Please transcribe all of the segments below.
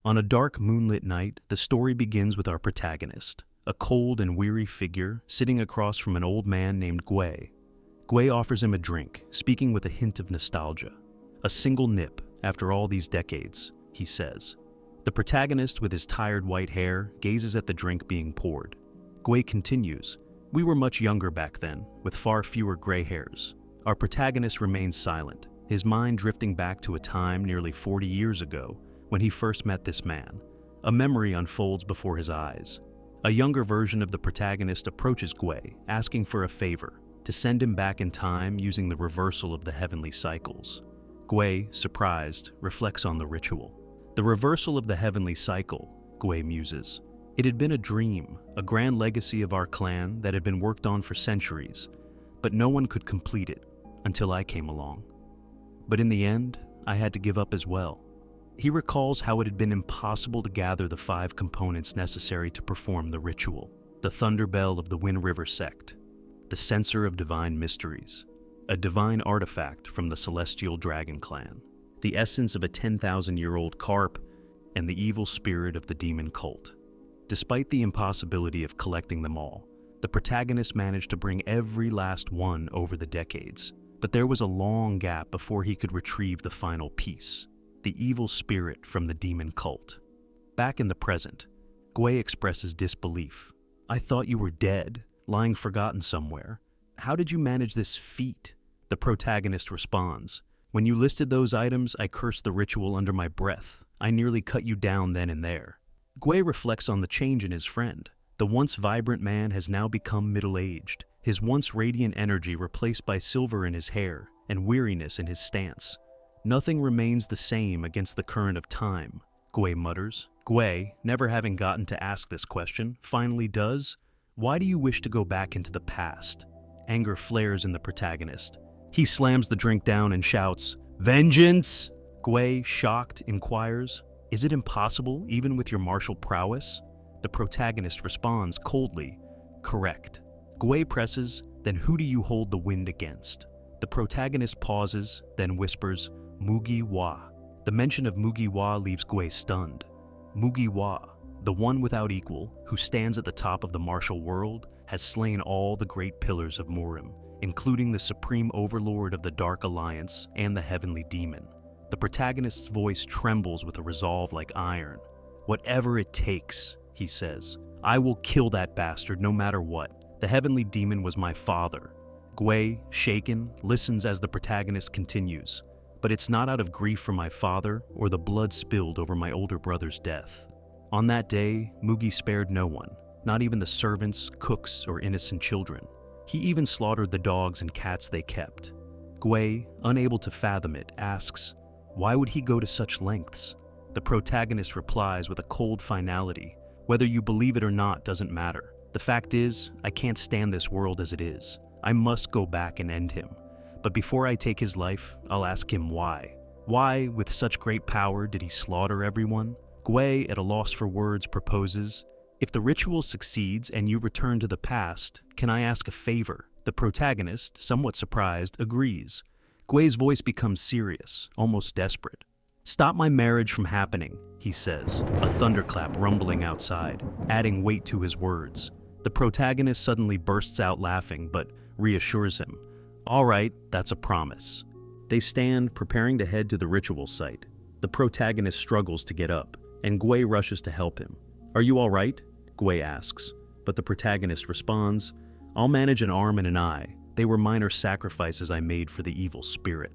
On a dark moonlit night, the story begins with our protagonist, a cold and weary figure sitting across from an old man named Gui. Gui offers him a drink, speaking with a hint of nostalgia. A single nip, after all these decades, he says. The protagonist, with his tired white hair, gazes at the drink being poured. Gui continues, "We were much younger back then, with far fewer gray hairs." Our protagonist remains silent, his mind drifting back to a time nearly 40 years ago when he first met this man. A memory unfolds before his eyes. A younger version of the protagonist approaches Gui, asking for a favor, to send him back in time using the reversal of the heavenly cycles. Gui, surprised, reflects on the ritual. The reversal of the heavenly cycle, Gui muses. It had been a dream, a grand legacy of our clan that had been worked on for centuries, but no one could complete it until I came along. But in the end, I had to give up as well. He recalls how it had been impossible to gather the 5 components necessary to perform the ritual: the thunder bell of the Wind River sect, the censer of divine mysteries, a divine artifact from the celestial dragon clan, the essence of a 10,000-year-old carp, and the evil spirit of the demon cult. Despite the impossibility of collecting them all, the protagonist managed to bring every last one over the decades, but there was a long gap before he could retrieve the final piece: the evil spirit from the demon cult. Back in the present, Gui expresses disbelief. "I thought you were dead, lying forgotten somewhere. How did you manage this feat?" The protagonist responds, "When you listed those items, I cursed the ritual under my breath. I nearly cut you down then and there." Gui reflects on the change in his friend. The once vibrant man has now become middle-aged, his once radiant energy replaced by silver in his hair and weariness in his stance. "Nothing remains the same against the current of time," Gui mutters. Gui, never having gotten to ask this question, finally does. "Why do you wish to go back into the past?" Anger flares in the protagonist. He slams the drink down and shouts, "Vengeance!" Gui, shocked, inquires, "Is it impossible, even with your martial prowess?" The protagonist responds coldly, "Correct." Gui presses, "Then who do you hold the wind against?" The protagonist pauses, then whispers, "Mugiwha." The mention of Mugiwha leaves Gui stunned. Mugiwha, the one without equal, who stands at the top of the martial world, has slain all the great pillars of Murim, including the supreme overlord of the Dark Alliance and the heavenly demon. The protagonist's voice trembles with a resolve like iron. "Whatever it takes," he says. "I will kill that bastard no matter what. The heavenly demon was my father." Gui, shaken, listens as the protagonist continues. "But it's not out of grief for my father or the blood spilled over my older brother's death. On that day, Mugi spared no one, not even the servants, cooks, or innocent children. He even slaughtered the dogs and cats they kept." Gui, unable to fathom it, asks, "Why would he go to such lengths?" The protagonist replies with a cold finality, "Whether you believe it or not doesn't matter. The fact is, I can't stand this world as it is. I must go back and end him. But before I take his life, I'll ask him why. Why, with such great power, did he slaughter everyone?" Gui, at a loss for words, proposes, "If the ritual succeeds and you return to the past, can I ask a favor?" The protagonist, somewhat surprised, agrees. Gui's voice becomes serious, almost desperate. "Stop my marriage from happening," he says, a thunderclap rumbling outside, adding weight to his words. The protagonist suddenly bursts out laughing, but reassures him. "All right, that's a promise." They stand, preparing to head to the ritual site. The protagonist struggles to get up, and Gui rushes to help him. "Are you all right?" Gui asks, but the protagonist responds, "I'll manage an arm and an eye. They were minor sacrifices I made for the evil spirit."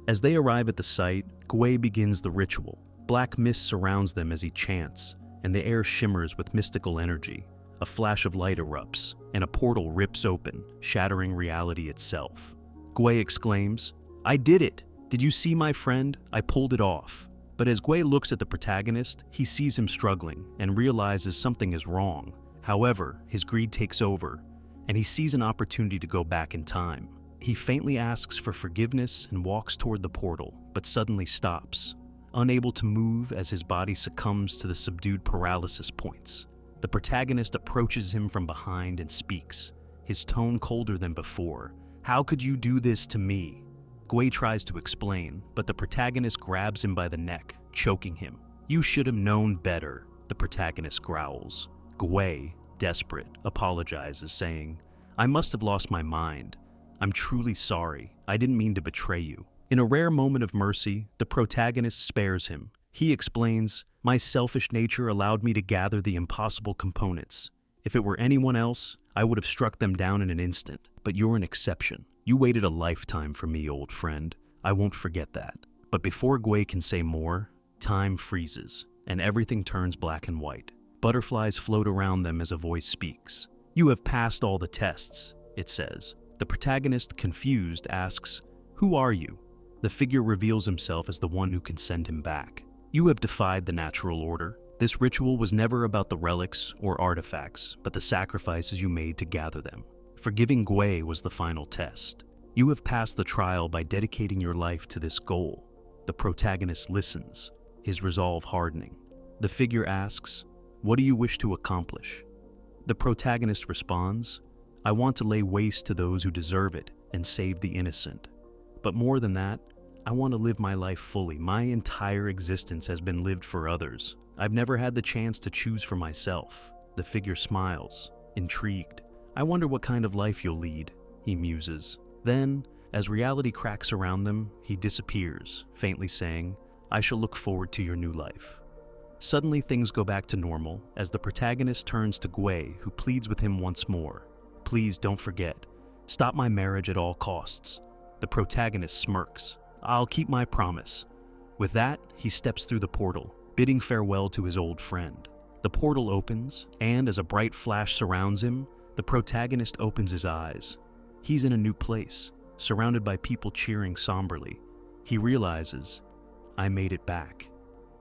As they arrive at the site, Gui begins the ritual. Black mist surrounds them as he chants, and the air shimmers with mystical energy. A flash of light erupts, and a portal rips open, shattering reality itself. Gui exclaims, "I did it! Did you see, my friend? I pulled it off." But as Gui looks at the protagonist, he sees him struggling and realizes something is wrong. However, his greed takes over, and he sees an opportunity to go back in time. He faintly asks for forgiveness and walks toward the portal, but suddenly stops, unable to move as his body succumbs to the subdued paralysis points. The protagonist approaches him from behind and speaks, his tone colder than before. "How could you do this to me?" Gui tries to explain, but the protagonist grabs him by the neck, choking him. "You should have known better," the protagonist growls. Gwei, desperate, apologizes, saying, "I must have lost my mind. I'm truly sorry. I didn't mean to betray you." In a rare moment of mercy, the protagonist spares him. He explains, "My selfish nature allowed me to gather the impossible components. If it were anyone else, I would have struck them down in an instant. But you're an exception. You waited a lifetime for me, old friend. I won't forget that." But before Gwei can say more, time freezes, and everything turns black and white. Butterflies float around them as a voice speaks. "You have passed all the tests," it says. The protagonist, confused, asks, "Who are you?" The figure reveals himself as the one who can send him back. "You have defied the natural order. This ritual was never about the relics or artifacts, but the sacrifices you made to gather them. Forgiving Gwei was the final test. You have passed the trial by dedicating your life to this goal." The protagonist listens, his resolve hardening. The figure asks, "What do you wish to accomplish?" The protagonist responds, "I want to lay waste to those who deserve it and save the innocent. But more than that, I want to live my life fully. My entire existence has been lived for others. I've never had the chance to choose for myself." The figure smiles, intrigued. "I wonder what kind of life you'll lead," he muses. Then, as reality cracks around them, he disappears, faintly saying, "I shall look forward to your new life." Suddenly things go back to normal as the protagonist turns to Gwei, who pleads with him once more. "Please don't forget. Stop my marriage at all costs." The protagonist smirks. "I'll keep my promise." With that, he steps through the portal, bidding farewell to his old friend. The portal opens, and as a bright flash surrounds him, the protagonist opens his eyes. He's in a new place, surrounded by people cheering somberly. He realizes, "I made it back."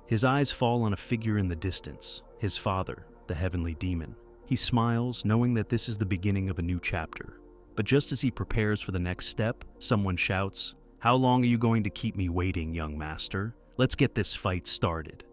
His eyes fall on a figure in the distance, his father, the heavenly demon. He smiles, knowing that this is the beginning of a new chapter. But just as he prepares for the next step, someone shouts, "How long are you going to keep me waiting, young master? Let's get this fight started."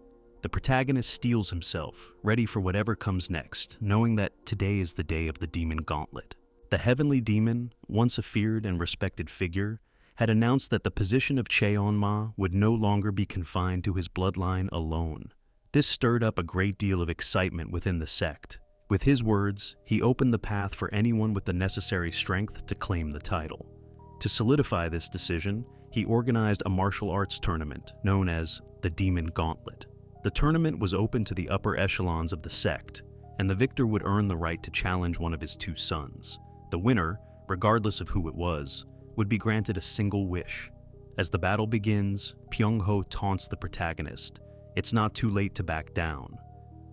The protagonist steels himself, ready for whatever comes next, knowing that today is the day of the demon gauntlet. The heavenly demon, once a feared and respected figure, had announced that the position of Cheonma would no longer be confined to his bloodline alone. This stirred up a great deal of excitement within the sect. With his words, he opened the path for anyone with the necessary strength to claim the title. To solidify this decision, he organized a martial arts tournament known as the Demon Gauntlet. The tournament was open to the upper echelons of the sect, and the victor would earn the right to challenge one of his two sons. The winner, regardless of who it was, would be granted a single wish. As the battle begins, Pyongho taunts the protagonist. It's not too late to back down.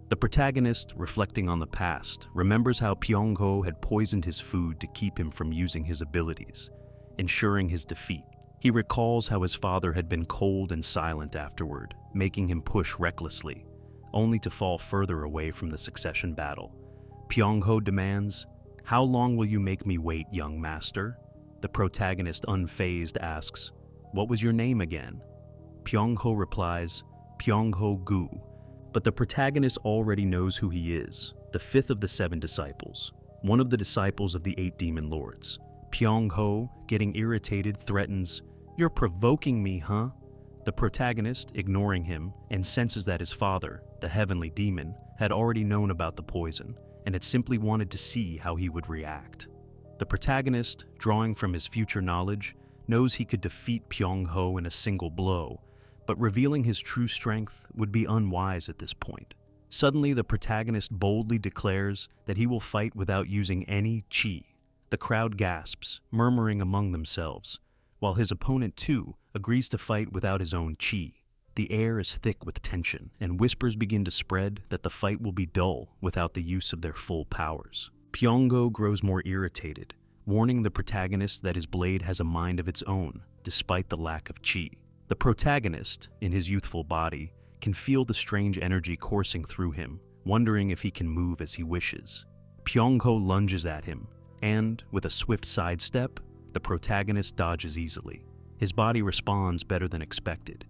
The protagonist, reflecting on the past, remembers how Pyongho had poisoned his food to keep him from using his abilities, ensuring his defeat. He recalls how his father had been cold and silent afterward, making him push recklessly, only to fall further away from the succession battle. Pyongho demands, "How long will you make me wait, young master?" The protagonist, unfazed, asks, "What was your name again?" Pyongho replies, "Pyongho Gu." But the protagonist already knows who he is, the fifth of the 7 disciples, one of the disciples of the 8 demon lords. Pyongho, getting irritated, threatens, "You're provoking me, huh?" The protagonist, ignoring him, and senses that his father, the heavenly demon, had already known about the poison, and had simply wanted to see how he would react. The protagonist, drawing from his future knowledge, knows he could defeat Pyongho in a single blow, but revealing his true strength would be unwise at this point. Suddenly, the protagonist boldly declares that he will fight without using any chi. The crowd gasps, murmuring among themselves, while his opponent, too, agrees to fight without his own chi. The air is thick with tension, and whispers begin to spread that the fight will be dull without the use of their full powers. Pyongho grows more irritated, warning the protagonist that his blade has a mind of its own, despite the lack of chi. The protagonist, in his youthful body, can feel the strange energy coursing through him, wondering if he can move as he wishes. Pyongho lunges at him, and, with a swift sidestep, the protagonist dodges easily. His body responds better than expected,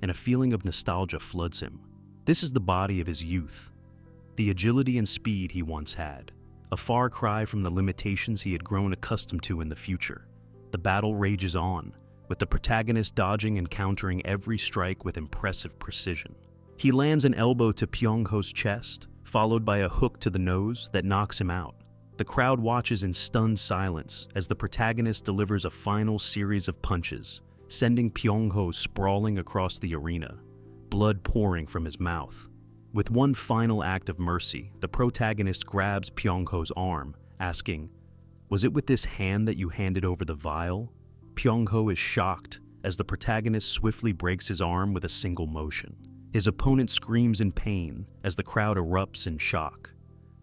and a feeling of nostalgia floods him. This is the body of his youth, the agility and speed he once had, a far cry from the limitations he had grown accustomed to in the future. The battle rages on, with the protagonist dodging and countering every strike with impressive precision. He lands an elbow to Pyongho's chest, followed by a hook to the nose that knocks him out. The crowd watches in stunned silence as the protagonist delivers a final series of punches, sending Pyongho sprawling across the arena, blood pouring from his mouth. With one final act of mercy, the protagonist grabs Pyongho's arm, asking, "Was it with this hand that you handed over the vial?" Pyongho is shocked as the protagonist swiftly breaks his arm with a single motion. His opponent screams in pain as the crowd erupts in shock.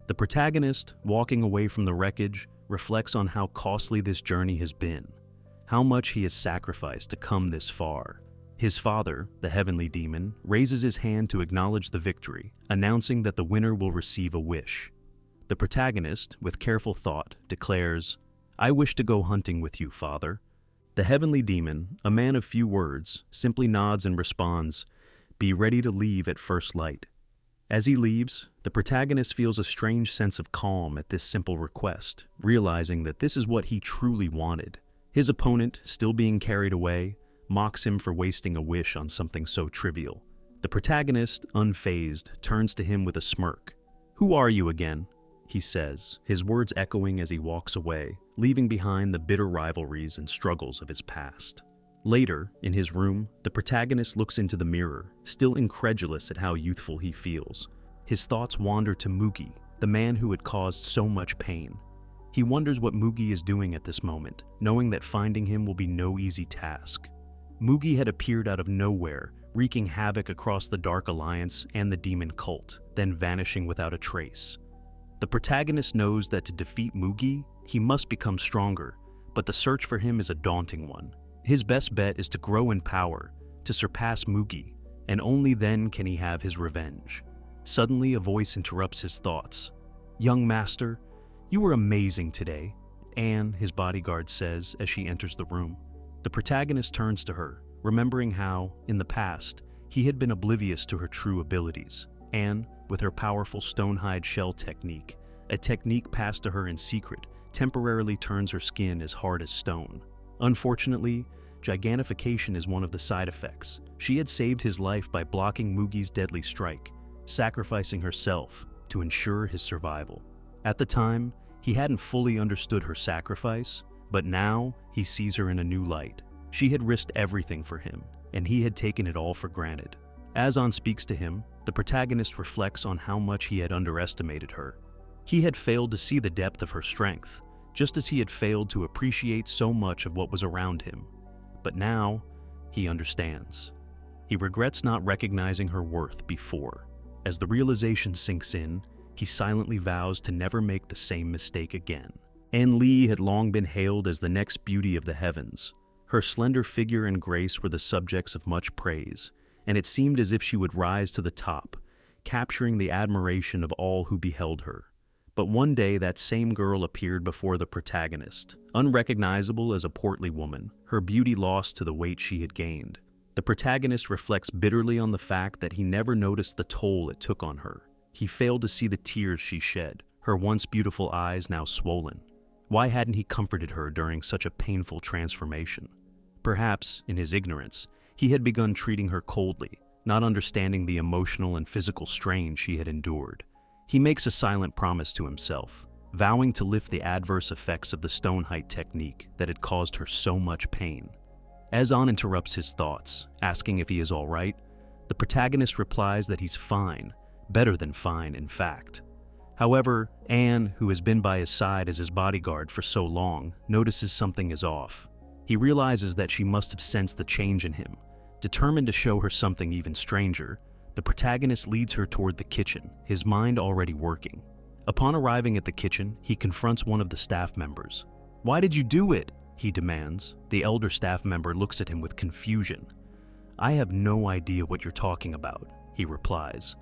The protagonist, walking away from the wreckage, reflects on how costly this journey has been, how much he has sacrificed to come this far. His father, the heavenly demon, raises his hand to acknowledge the victory, announcing that the winner will receive a wish. The protagonist, with careful thought, declares, "I wish to go hunting with you, father." The heavenly demon, a man of few words, simply nods and responds, "Be ready to leave at first light." As he leaves, the protagonist feels a strange sense of calm at this simple request, realizing that this is what he truly wanted. His opponent, still being carried away, mocks him for wasting a wish on something so trivial. The protagonist, unfazed, turns to him with a smirk. "Who are you again?" he says, his words echoing as he walks away, leaving behind the bitter rivalries and struggles of his past. Later, in his room, the protagonist looks into the mirror, still incredulous at how youthful he feels. His thoughts wander to Mugi, the man who had caused so much pain. He wonders what Mugi is doing at this moment, knowing that finding him will be no easy task. Mugi had appeared out of nowhere, wreaking havoc across the Dark Alliance and the demon cult, then vanishing without a trace. The protagonist knows that to defeat Mugi, he must become stronger, but the search for him is a daunting one. His best bet is to grow in power, to surpass Mugi, and only then can he have his revenge. Suddenly, a voice interrupts his thoughts. "Young master, you were amazing today," Anne, his bodyguard, says as she enters the room. The protagonist turns to her, remembering how, in the past, he had been oblivious to her true abilities. Anne, with her powerful stonehide shell technique, a technique passed to her in secret, temporarily turns her skin as hard as stone. Unfortunately, gigantification is one of the side effects. She had saved his life by blocking Mugi's deadly strike, sacrificing herself to ensure his survival. At the time, he hadn't fully understood her sacrifice, but now he sees her in a new light. She had risked everything for him, and he had taken it all for granted. As An speaks to him, the protagonist reflects on how much he had underestimated her. He had failed to see the depth of her strength, just as he had failed to appreciate so much of what was around him. But now, he understands. He regrets not recognizing her worth before. As the realization sinks in, he silently vows to never make the same mistake again. An Li had long been hailed as the next beauty of the heavens. Her slender figure and grace were the subjects of much praise, and it seemed as if she would rise to the top, capturing the admiration of all who beheld her. But one day that same girl appeared before the protagonist, unrecognizable as a portly woman, her beauty lost to the weight she had gained. The protagonist reflects bitterly on the fact that he never noticed the toll it took on her. He failed to see the tears she shed, her once beautiful eyes now swollen. Why hadn't he comforted her during such a painful transformation? Perhaps, in his ignorance, he had begun treating her coldly, not understanding the emotional and physical strain she had endured. He makes a silent promise to himself, vowing to lift the adverse effects of the Stonehide technique that had caused her so much pain. As An interrupts his thoughts, asking if he is all right, the protagonist replies that he's fine, better than fine, in fact. However, An, who has been by his side as his bodyguard for so long, notices something is off. He realizes that she must have sensed the change in him. Determined to show her something even stranger, the protagonist leads her toward the kitchen, his mind already working. Upon arriving at the kitchen, he confronts one of the staff members. "Why did you do it?" he demands. The elder staff member looks at him with confusion. "I have no idea what you're talking about," he replies.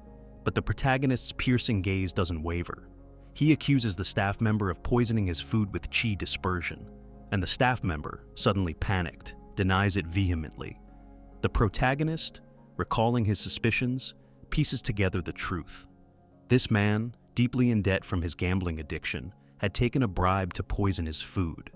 But the protagonist's piercing gaze doesn't waver. He accuses the staff member of poisoning his food with chi dispersion, and the staff member, suddenly panicked, denies it vehemently. The protagonist, recalling his suspicions, pieces together the truth. This man, deeply in debt from his gambling addiction, had taken a bribe to poison his food.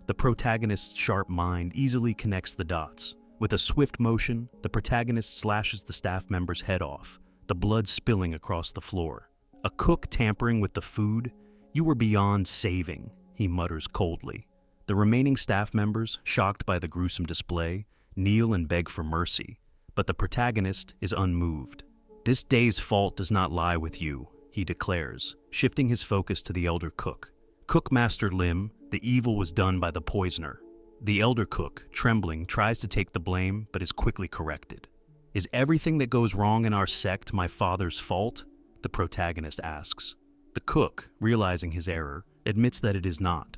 The protagonist's sharp mind easily connects the dots. With a swift motion, the protagonist slashes the staff member's head off, the blood spilling across the floor. "A cook tampering with the food? You were beyond saving," he mutters coldly. The remaining staff members, shocked by the gruesome display, kneel and beg for mercy, but the protagonist is unmoved. "This day's fault does not lie with you," he declares, shifting his focus to the elder cook. "Cookmaster Lim, the evil was done by the poisoner." The elder cook, trembling, tries to take the blame, but is quickly corrected. "Is everything that goes wrong in our sect my father's fault?" the protagonist asks. The cook, realizing his error, admits that it is not.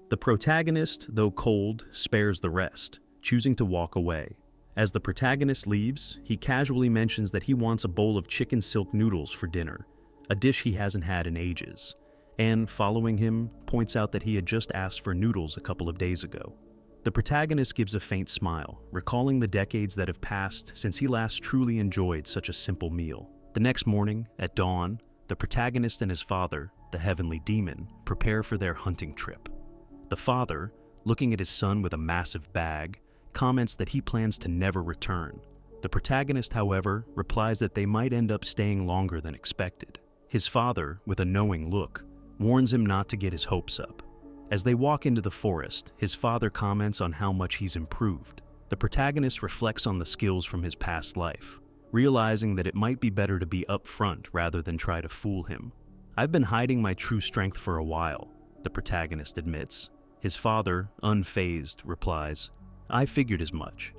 The protagonist, though cold, spares the rest, choosing to walk away. As the protagonist leaves, he casually mentions that he wants a bowl of chicken silk noodles for dinner, a dish he hasn't had in ages, and, following him, points out that he had just asked for noodles a couple of days ago. The protagonist gives a faint smile, recalling the decades that have passed since he last truly enjoyed such a simple meal. The next morning, at dawn, the protagonist and his father, the heavenly demon, prepare for their hunting trip. The father, looking at his son with a massive bag, comments that he plans to never return. The protagonist, however, replies that they might end up staying longer than expected. His father, with a knowing look, warns him not to get his hopes up. As they walk into the forest, his father comments on how much he's improved. The protagonist reflects on the skills from his past life, realizing that it might be better to be upfront rather than try to fool him. "I've been hiding my true strength for a while," the protagonist admits. His father, unfazed, replies, "I figured as much."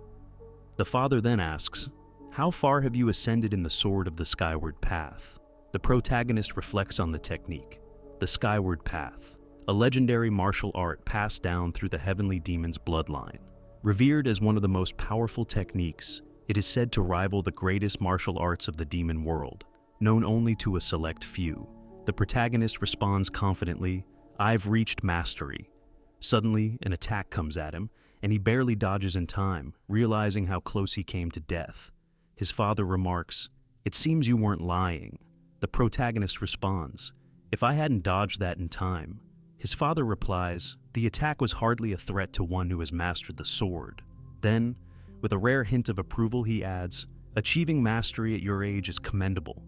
The father then asks, "How far have you ascended in the Sword of the Skyward Path?" The protagonist reflects on the technique. The Skyward Path, a legendary martial art passed down through the heavenly demon's bloodline. Revered as one of the most powerful techniques, it is said to rival the greatest martial arts of the demon world, known only to a select few. The protagonist responds confidently, "I've reached mastery." Suddenly, an attack comes at him, and he barely dodges in time, realizing how close he came to death. His father remarks, "It seems you weren't lying." The protagonist responds, "If I hadn't dodged that in time." His father replies, "The attack was hardly a threat to one who has mastered the sword." Then, with a rare hint of approval, he adds, "Achieving mastery at your age is commendable."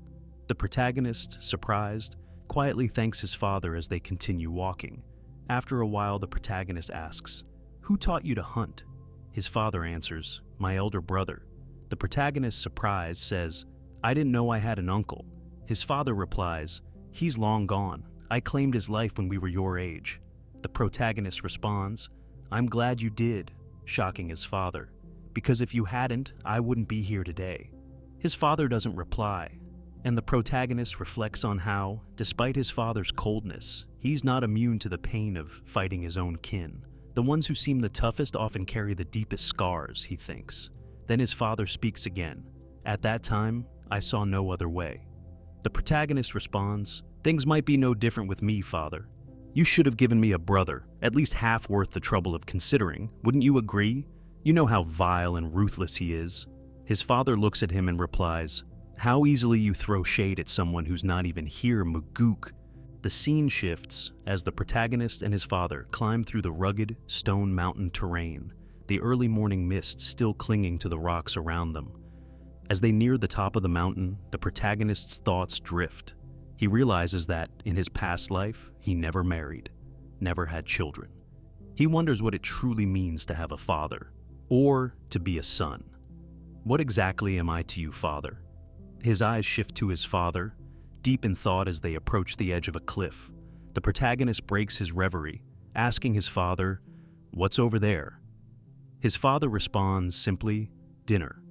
The protagonist, surprised, quietly thanks his father as they continue walking. After a while, the protagonist asks, "Who taught you to hunt?" His father answers, "My elder brother." The protagonist, surprised, says, "I didn't know I had an uncle." His father replies, "He's long gone. I claimed his life when we were your age." The protagonist responds, "I'm glad you did," shocking his father, "because if you hadn't, I wouldn't be here today." His father doesn't reply, and the protagonist reflects on how, despite his father's coldness, he's not immune to the pain of fighting his own kin. The ones who seem the toughest often carry the deepest scars, he thinks. Then his father speaks again. "At that time, I saw no other way." The protagonist responds, "Things might be no different with me, father. You should have given me a brother, at least half worth the trouble of considering. Wouldn't you agree? You know how vile and ruthless he is." His father looks at him and replies, "How easily you throw shade at someone who's not even here, Magook." The scene shifts as the protagonist and his father climb through the rugged, stone mountain terrain, the early morning mist still clinging to the rocks around them. As they near the top of the mountain, the protagonist's thoughts drift. He realizes that, in his past life, he never married, never had children. He wonders what it truly means to have a father, or to be a son. "What exactly am I to you, father?" His eyes shift to his father, deep in thought as they approach the edge of a cliff. The protagonist breaks his reverie, asking his father, "What's over there?" His father responds simply, "Dinner."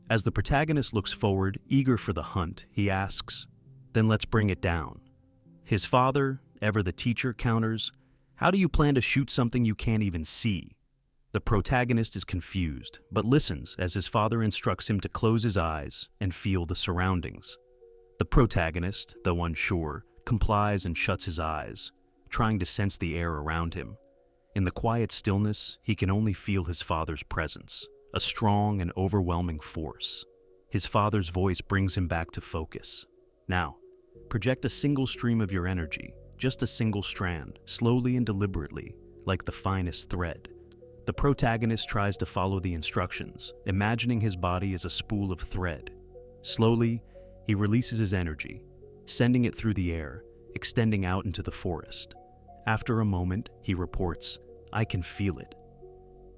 As the protagonist looks forward, eager for the hunt, he asks, "Then let's bring it down." His father, ever the teacher, counters, "How do you plan to shoot something you can't even see?" The protagonist is confused, but listens as his father instructs him to close his eyes and feel the surroundings. The protagonist, though unsure, complies and shuts his eyes, trying to sense the air around him. In the quiet stillness, he can only feel his father's presence, a strong and overwhelming force. His father's voice brings him back to focus. "Now, project a single stream of your energy, just a single strand, slowly and deliberately, like the finest thread." The protagonist tries to follow the instructions, imagining his body as a spool of thread. Slowly, He releases his energy, sending it through the air, extending out into the forest. After a moment, he reports, "I can feel it."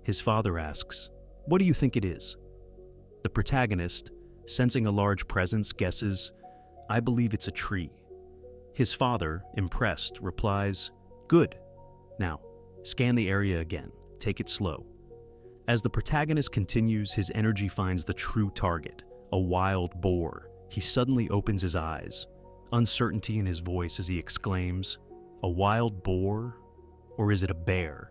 His father asks, "What do you think it is?" The protagonist, sensing a large presence, guesses, "I believe it's a tree." His father, impressed, replies, "Good. Now, scan the area again. Take it slow." As the protagonist continues, his energy finds the true target, a wild boar. He suddenly opens his eyes, uncertainty in his voice as he exclaims, "A wild boar? Or is it a bear?"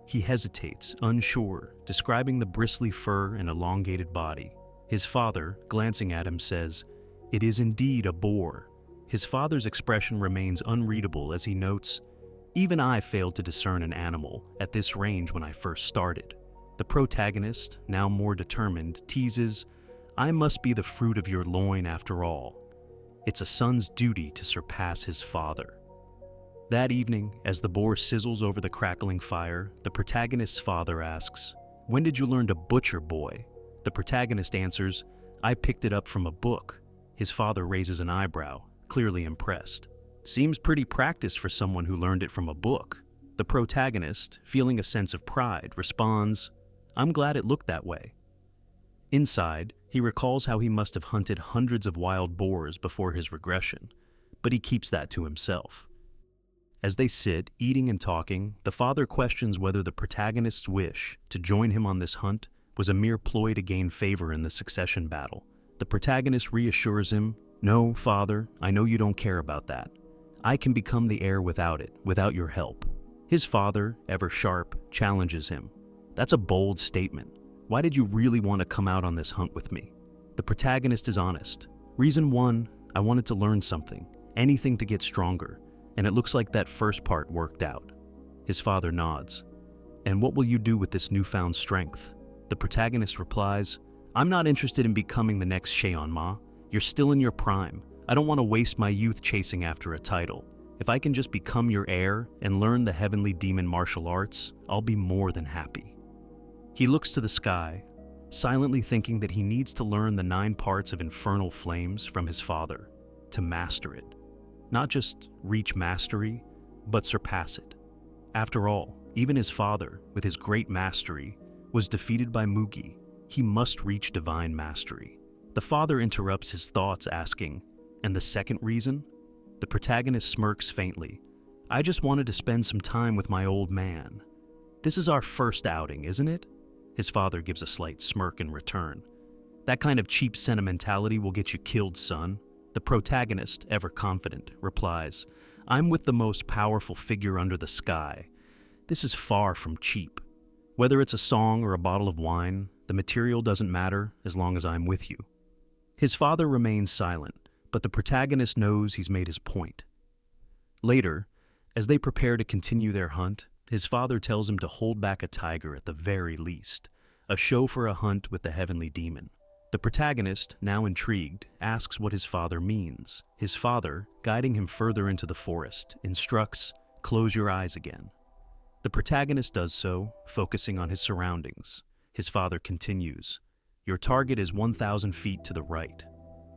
He hesitates, unsure, describing the bristly fur and elongated body. His father, glancing at him, says, "It is indeed a boar." His father's expression remains unreadable as he notes, "Even I failed to discern an animal at this range when I first started." The protagonist, now more determined, teases, "I must be the fruit of your loin after all. It's a son's duty to surpass his father." That evening, as the boar sizzles over the crackling fire, the protagonist's father asks, "When did you learn to butcher, boy?" The protagonist answers, "I picked it up from a book." His father raises an eyebrow, clearly impressed. "Seems pretty practiced for someone who learned it from a book." The protagonist, feeling a sense of pride, responds, "I'm glad it looked that way." Inside, he recalls how he must have hunted hundreds of wild boars before his regression, but he keeps that to himself. As they sit, eating and talking, the father questions whether the protagonist's wish to join him on this hunt was a mere ploy to gain favor in the succession battle. The protagonist reassures him, "No, father, I know you don't care about that. I can become the heir without it, without your help." His father, ever sharp, challenges him. "That's a bold statement. Why did you really want to come out on this hunt with me?" The protagonist is honest. "Reason one, I wanted to learn something, anything to get stronger, and it looks like that first part worked out." His father nods. "And what will you do with this newfound strength?" The protagonist replies, "I'm not interested in becoming the next Cheon-ma. You're still in your prime. I don't want to waste my youth chasing after a title. If I can just become your heir and learn the heavenly demon martial arts, I'll be more than happy." He looks to the sky, silently thinking that he needs to learn the 9 parts of infernal flames from his father, to master it. Not just reach mastery, but surpass it. After all, even his father, with his great mastery, was defeated by Mugi. He must reach divine mastery. The father interrupts his thoughts, asking, "And the second reason?" The protagonist smirks faintly. "I just wanted to spend some time with my old man. This is our first outing, isn't it?" His father gives a slight smirk in return. "That kind of cheap sentimentality will get you killed, son." The protagonist, ever confident, replies, "I'm with the most powerful figure under the sky. This is far from cheap. Whether it's a song or a bottle of wine, the material doesn't matter as long as I'm with you." His father remains silent, but the protagonist knows he's made his point. Later, as they prepare to continue their hunt, his father tells him to hold back a tiger at the very least, a show for a hunt with the heavenly demon. The protagonist, now intrigued, asks what his father means. His father, guiding him further into the forest, instructs, "Close your eyes again." The protagonist does so, focusing on his surroundings. His father continues, "Your target is 1,000 feet to the right,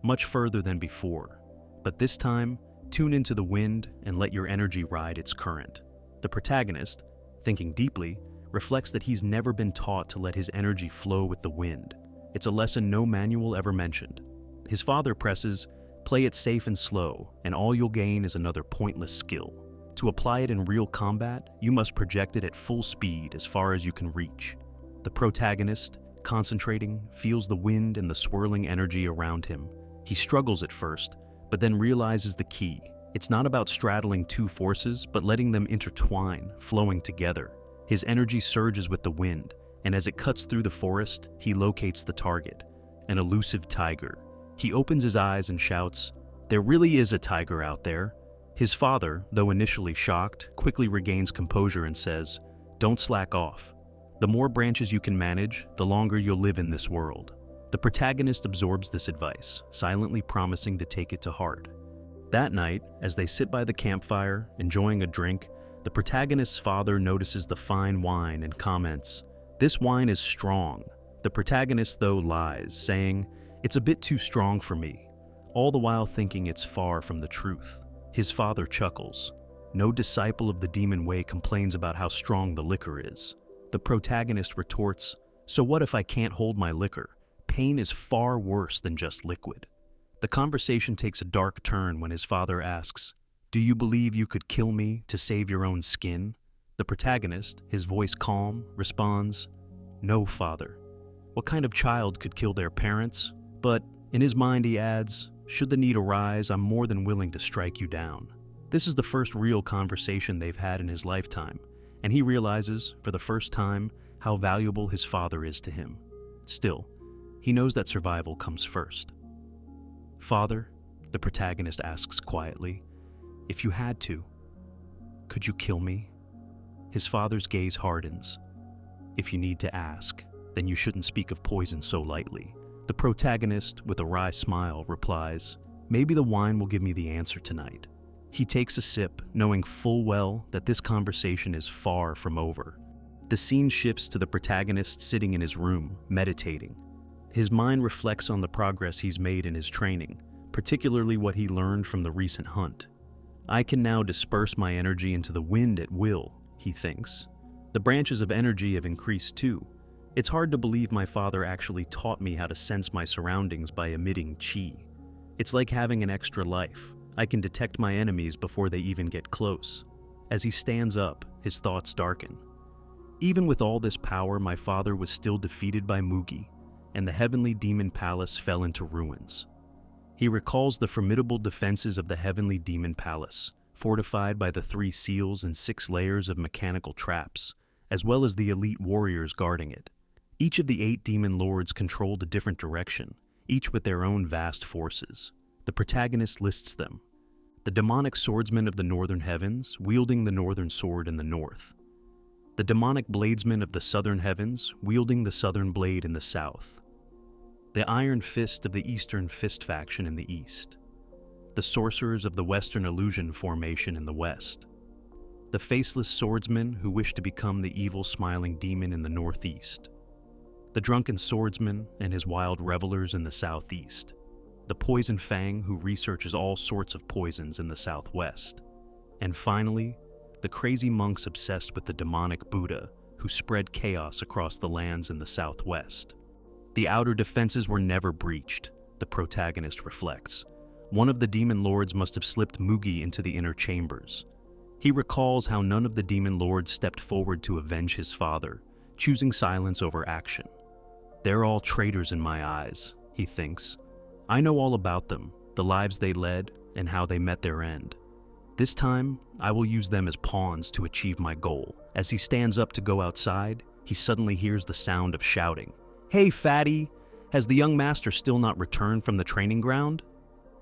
much further than before, but this time, tune into the wind and let your energy ride its current." The protagonist, thinking deeply, reflects that he's never been taught to let his energy flow with the wind. It's a lesson no manual ever mentioned. His father presses, "Play it safe and slow, and all you'll gain is another pointless skill. To apply it in real combat, you must project it at full speed as far as you can reach." The protagonist, concentrating, feels the wind and the swirling energy around him. He struggles at first, but then realizes the key. It's not about straddling 2 forces, but letting them intertwine, flowing together. His energy surges with the wind, and as it cuts through the forest, he locates the target, an elusive tiger. He opens his eyes and shouts, "There really is a tiger out there." His father, though initially shocked, quickly regains composure and says, "Don't slack off. The more branches you can manage, the longer you'll live in this world." The protagonist absorbs this advice, silently promising to take it to heart. That night, as they sit by the campfire, enjoying a drink, the protagonist's father notices the fine wine and comments, "This wine is strong." The protagonist, though, lies, saying, "It's a bit too strong for me. all the while thinking it's far from the truth. His father chuckles. No disciple of the demon way complains about how strong the liquor is. The protagonist retorts, "So what if I can't hold my liquor? Pain is far worse than just liquid." The conversation takes a dark turn when his father asks, "Do you believe you could kill me to save your own skin?" The protagonist, his voice calm, responds, "No, father. What kind of child could kill their parents?" But in his mind he adds, "Should the need arise, I'm more than willing to strike you down." This is the first real conversation they've had in his lifetime, and he realizes, for the first time, how valuable his father is to him. Still, he knows that survival comes first. "Father," the protagonist asks quietly, "if you had to, could you kill me?" His father's gaze hardens. "If you need to ask, then you shouldn't speak of poison so lightly." The protagonist, with a wry smile, replies, "Maybe the wine will give me the answer tonight." He takes a sip, knowing full well that this conversation is far from over. The scene shifts to the protagonist sitting in his room, meditating. His mind reflects on the progress he's made in his training, particularly what he learned from the recent hunt. "I can now disperse my energy into the wind at will," he thinks. "The branches of energy have increased too. It's hard to believe my father actually taught me how to sense my surroundings by emitting chi. It's like having an extra life. I can detect my enemies before they even get close." As he stands up, his thoughts darken. Even with all this power, my father was still defeated by Mugi, and the heavenly demon palace fell into ruins. He recalls the formidable defenses of the heavenly demon palace, fortified by the 3 seals and 6 layers of mechanical traps, as well as the elite warriors guarding it. Each of the 8 demon lords controlled a different direction, each with their own vast forces. The protagonist lists them. The demonic swordsman of the northern heavens, wielding the northern sword in the north. The demonic bladesman of the southern heavens, wielding the southern blade in the south. The iron fist of the eastern fist faction in the east. The sorcerers of the western illusion formation in the west. The faceless swordsman who wished to become the evil smiling demon in the northeast. The drunken swordsman and his wild revelers in the southeast. The poison fang who researches all sorts of poisons in the southwest. And finally, the crazy monks obsessed with the demonic Buddha who spread chaos across the lands in the southwest. The outer defenses were never breached, the protagonist reflects. One of the demon lords must have slipped Mugi into the inner chambers. He recalls how none of the demon lords stepped forward to avenge his father, choosing silence over action. "They're all traitors in my eyes," he thinks. "I know all about them, the lives they led, and how they met their end. This time, I will use them as pawns to achieve my goal." As he stands up to go outside, he suddenly hears the sound of shouting. "Hey, fatty! Has the young master still not returned from the training ground?"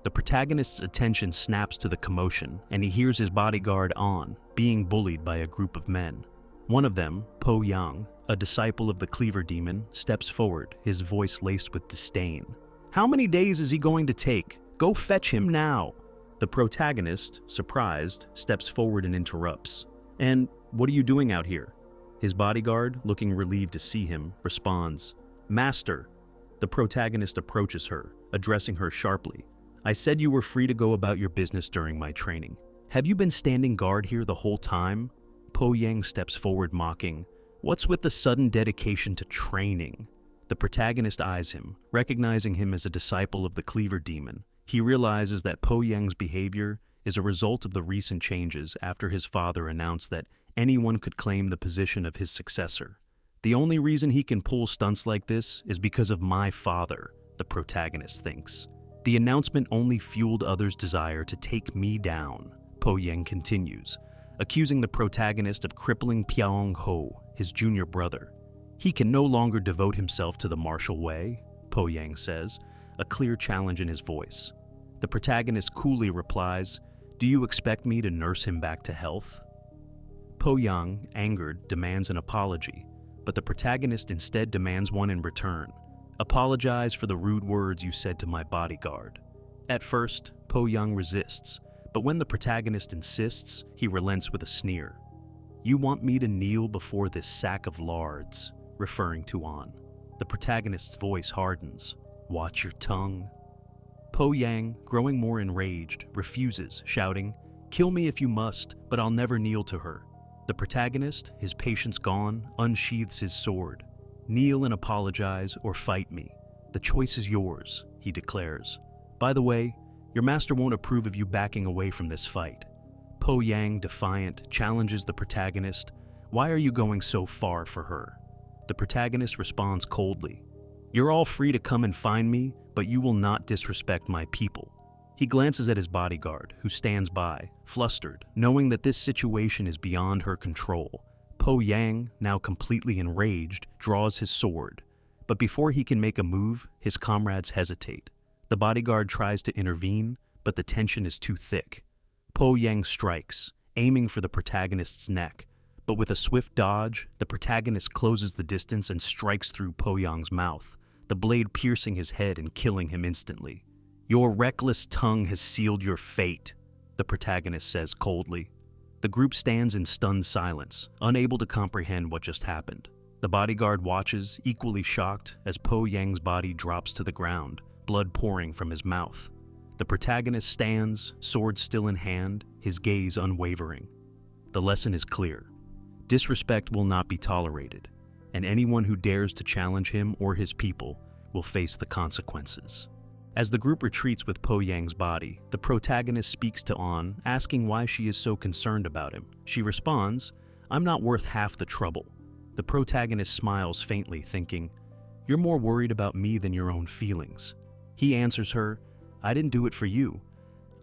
The protagonist's attention snaps to the commotion, and he hears his bodyguard On being bullied by a group of men. One of them, Po Yang, a disciple of the cleaver demon, steps forward, his voice laced with disdain. "How many days is he going to take? Go fetch him now!" The protagonist, surprised, steps forward and interrupts. "And what are you doing out here?" His bodyguard, looking relieved to see him, responds, "Master." The protagonist approaches her, addressing her sharply. "I said you were free to go about your business during my training. Have you been standing guard here the whole time?" Po Yang steps forward mocking, "What's with the sudden dedication to training?" The protagonist eyes him, recognizing him as a disciple of the cleaver demon. He realizes that Po Yang's behavior is a result of the recent changes after his father announced that anyone could claim the position of his successor. "The only reason he can pull stunts like this is because of my father," the protagonist thinks. "The announcement only fueled others' desire to take me down," Po Yang continues, accusing the protagonist of crippling Pyong Ho, his junior brother. "He can no longer devote himself to the martial way," Po Yang says, a clear challenge in his voice. The protagonist coolly replies, "Do you expect me to nurse him back to health?" Po Yang, angered, demands an apology, but the protagonist instead demands one in return. "Apologize for the rude words you said to my bodyguard." At first, Po Yang resists, but when the protagonist insists, he relents with a sneer. "You want me to kneel before this sack of lards," referring to On. The protagonist's voice hardens. "Watch your tongue." Po Yang, growing more enraged, refuses, shouting, "Kill me if you must, but I'll never kneel to her." The protagonist, his patience gone, unsheathes his sword. "Kneel and apologize, or fight me. The choice is yours," he declares. "By the way, your master won't approve of you backing away from this fight." Po Yang, defiant, challenges the protagonist. "Why are you going so far for her?" The protagonist responds coldly. "You're all free to come and find me, but you will not disrespect my people." He glances at his bodyguard, who stands by, flustered, knowing that this situation is beyond her control. Po Yang, now completely enraged, draws his sword. But before he can make a move, his comrades hesitate. The bodyguard tries to intervene, but the tension is too thick. Po Yang strikes, aiming for the protagonist's neck. But with a swift dodge, the protagonist closes the distance and strikes through Po Yang's mouth, the blade piercing his head and killing him instantly. "Your reckless tongue has sealed your fate," the protagonist says coldly. The group stands in stunned silence, unable to comprehend what just happened. The bodyguard watches, equally shocked, as Po Yang's body drops to the ground, blood pouring from his mouth. The protagonist stands, sword still in hand, his gaze unwavering. The lesson is clear. Disrespect will not be tolerated, and anyone who dares to challenge him or his people will face the consequences. As the group retreats with Po Yang's body, the protagonist speaks to An, asking why she is so concerned about him. She responds, "I'm not worth half the trouble." The protagonist smiles faintly, thinking, "You're more worried about me than your own feelings." He answers her, "I didn't do it for you.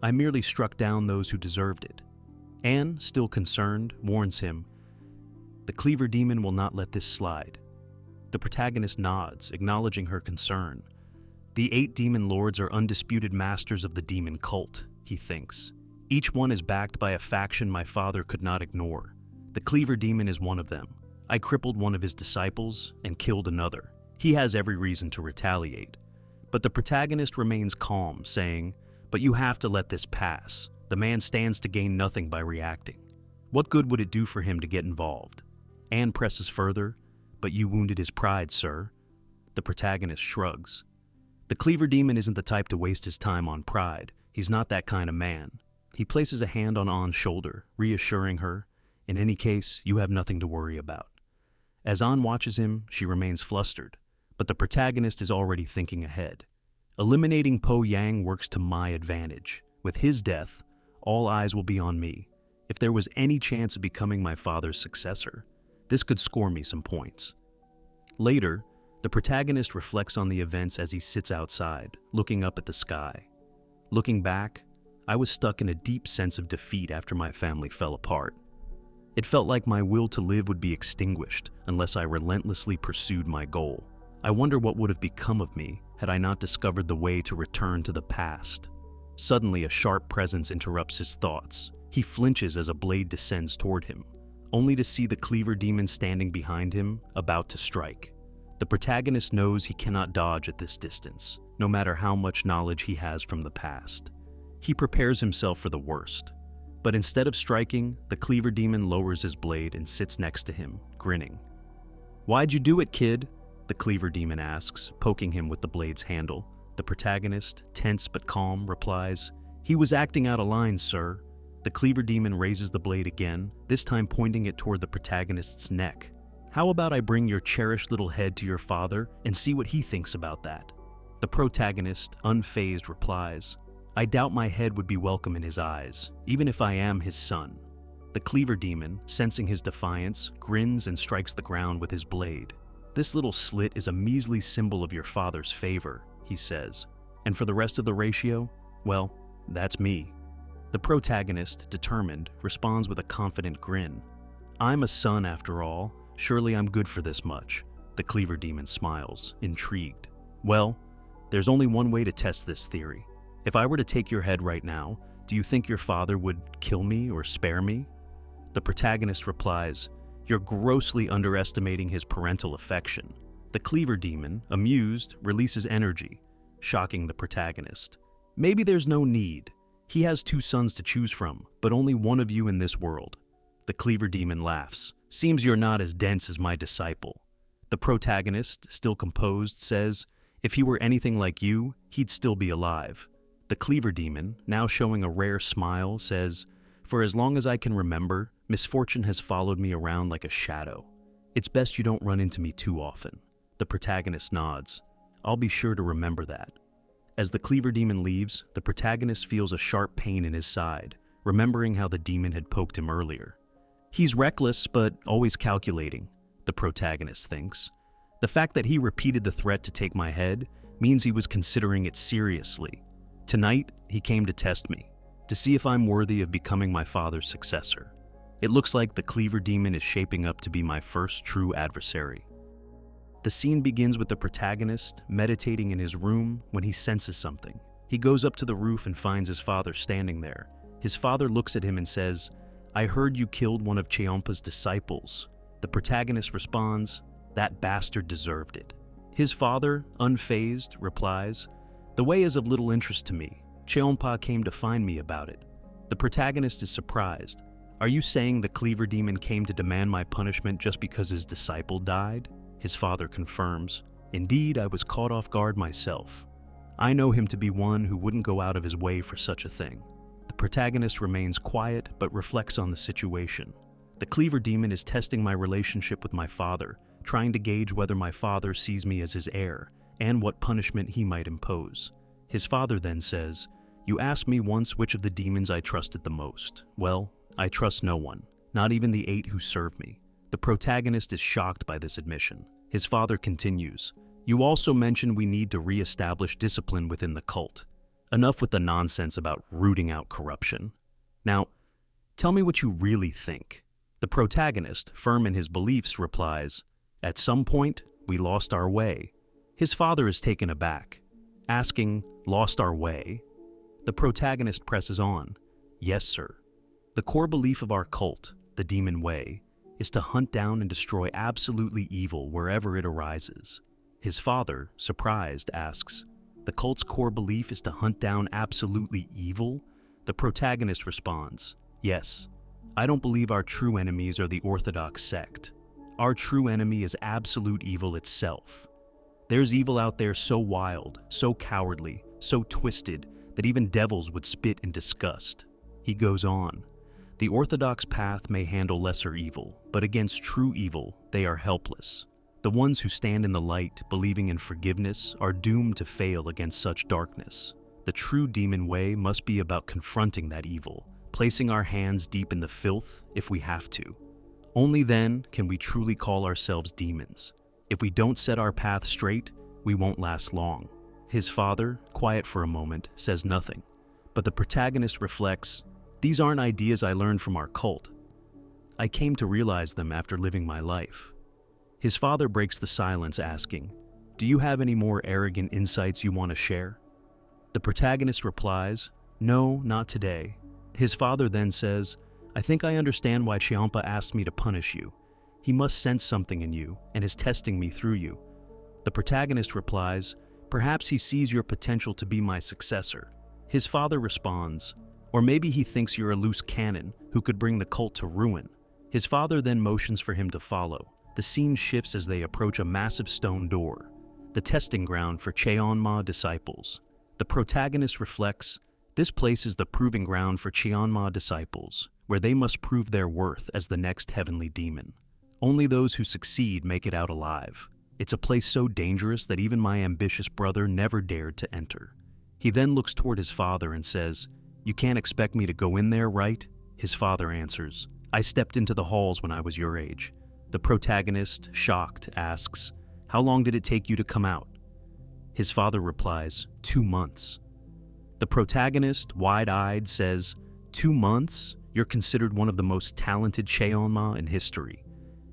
I merely struck down those who deserved it." An, still concerned, warns him, "The cleaver demon will not let this slide." The protagonist nods, acknowledging her concern. "The 8 demon lords are undisputed masters of the demon cult," he thinks. "Each one is backed by a faction my father could not ignore. The cleaver demon is one of them. I crippled one of his disciples and killed another. He has every reason to retaliate." But the protagonist remains calm, saying, "But you have to let this pass. The man stands to gain nothing by reacting. What good would it do for him to get involved?" An presses further, "But you wounded his pride, sir." The protagonist shrugs. The cleaver demon isn't the type to waste his time on pride. He's not that kind of man. He places a hand on An's shoulder, reassuring her, "In any case, you have nothing to worry about." As An watches him, she remains flustered, but the protagonist is already thinking ahead. "Eliminating Po Yang works to my advantage. With his death, all eyes will be on me. If there was any chance of becoming my father's successor, this could score me some points." Later, the protagonist reflects on the events as he sits outside, looking up at the sky. "Looking back, I was stuck in a deep sense of defeat after my family fell apart. It felt like my will to live would be extinguished unless I relentlessly pursued my goal. I wonder what would have become of me had I not discovered the way to return to the past." Suddenly, a sharp presence interrupts his thoughts. He flinches as a blade descends toward him, only to see the cleaver demon standing behind him, about to strike. The protagonist knows he cannot dodge at this distance, no matter how much knowledge he has from the past. He prepares himself for the worst. But instead of striking, the cleaver demon lowers his blade and sits next to him, grinning. "Why'd you do it, kid?" the cleaver demon asks, poking him with the blade's handle. The protagonist, tense but calm, replies, "He was acting out of line, sir." The cleaver demon raises the blade again, this time pointing it toward the protagonist's neck. "How about I bring your cherished little head to your father and see what he thinks about that?" The protagonist, unfazed, replies, "I doubt my head would be welcome in his eyes, even if I am his son." The cleaver demon, sensing his defiance, grins and strikes the ground with his blade. "This little slit is a measly symbol of your father's favor," he says. "And for the rest of the ratio, well, that's me." The protagonist, determined, responds with a confident grin. "I'm a son after all. Surely I'm good for this much." The cleaver demon smiles, intrigued. "Well, there's only one way to test this theory. If I were to take your head right now, do you think your father would kill me or spare me?" The protagonist replies, "You're grossly underestimating his parental affection." The cleaver demon, amused, releases energy, shocking the protagonist. "Maybe there's no need. He has 2 sons to choose from, but only one of you in this world." The cleaver demon laughs. "Seems you're not as dense as my disciple." The protagonist, still composed, says, "If he were anything like you, he'd still be alive. The cleaver demon, now showing a rare smile, says, "For as long as I can remember, misfortune has followed me around like a shadow. It's best you don't run into me too often." The protagonist nods. "I'll be sure to remember that." As the cleaver demon leaves, the protagonist feels a sharp pain in his side, remembering how the demon had poked him earlier. He's reckless, but always calculating, the protagonist thinks. The fact that he repeated the threat to take my head means he was considering it seriously. Tonight, he came to test me, to see if I'm worthy of becoming my father's successor. It looks like the cleaver demon is shaping up to be my first true adversary. The scene begins with the protagonist meditating in his room when he senses something. He goes up to the roof and finds his father standing there. His father looks at him and says, "I heard you killed one of Cheompa's disciples." The protagonist responds, "That bastard deserved it." His father, unfazed, replies, "The way is of little interest to me. Cheompa came to find me about it." The protagonist is surprised. "Are you saying the cleaver demon came to demand my punishment just because his disciple died?" His father confirms, "Indeed, I was caught off guard myself. I know him to be one who wouldn't go out of his way for such a thing." The protagonist remains quiet but reflects on the situation. The cleaver demon is testing my relationship with my father, trying to gauge whether my father sees me as his heir and what punishment he might impose. His father then says, "You asked me once which of the demons I trusted the most. Well, I trust no one, not even the 8 who serve me." The protagonist is shocked by this admission. His father continues, "You also mentioned we need to re-establish discipline within the cult. Enough with the nonsense about rooting out corruption. Now, tell me what you really think." The protagonist, firm in his beliefs, replies, "At some point, we lost our way." His father is taken aback, asking, "Lost our way?" The protagonist presses on, "Yes, sir. The core belief of our cult, the demon way, is to hunt down and destroy absolutely evil wherever it arises." His father, surprised, asks, "The cult's core belief is to hunt down absolutely evil?" The protagonist responds, "Yes. I don't believe our true enemies are the Orthodox sect. Our true enemy is absolute evil itself. There's evil out there so wild, so cowardly, so twisted, that even devils would spit in disgust." He goes on, "The Orthodox path may handle lesser evil, but against true evil, they are helpless. The ones who stand in the light, believing in forgiveness, are doomed to fail against such darkness. The true demon way must be about confronting that evil, placing our hands deep in the filth if we have to. Only then can we truly call ourselves demons. If we don't set our path straight, we won't last long." His father, quiet for a moment, says nothing, but the protagonist reflects, "These aren't ideas I learned from our cult. I came to realize them after living my life." His father breaks the silence, asking, "Do you have any more arrogant insights you want to share?" The protagonist replies, "No, not today." His father then says, "I think I understand why Cheompa asked me to punish you. He must sense something in you and is testing me through you." The protagonist replies, "Perhaps he sees your potential to be my successor." His father responds, "Or maybe he thinks you're a loose cannon who could bring the cult to ruin." His father then motions for him to follow. The scene shifts as they approach a massive stone door, the testing ground for Cheonma disciples. The protagonist reflects, "This place is the proving ground for Cheonma disciples, where they must prove their worth as the next heavenly demon. Only those who succeed make it out alive. It's a place so dangerous that even my ambitious brother never dared to enter." He then looks toward his father and says, "You can't expect me to go in there, right?" His father answers, "I stepped into the halls when I was your age." The protagonist, shocked, asks, "How long did it take you to come out?" His father replies, 2 months. The protagonist, wide-eyed, says, 2 months? You're considered one of the most talented Cheonma in history.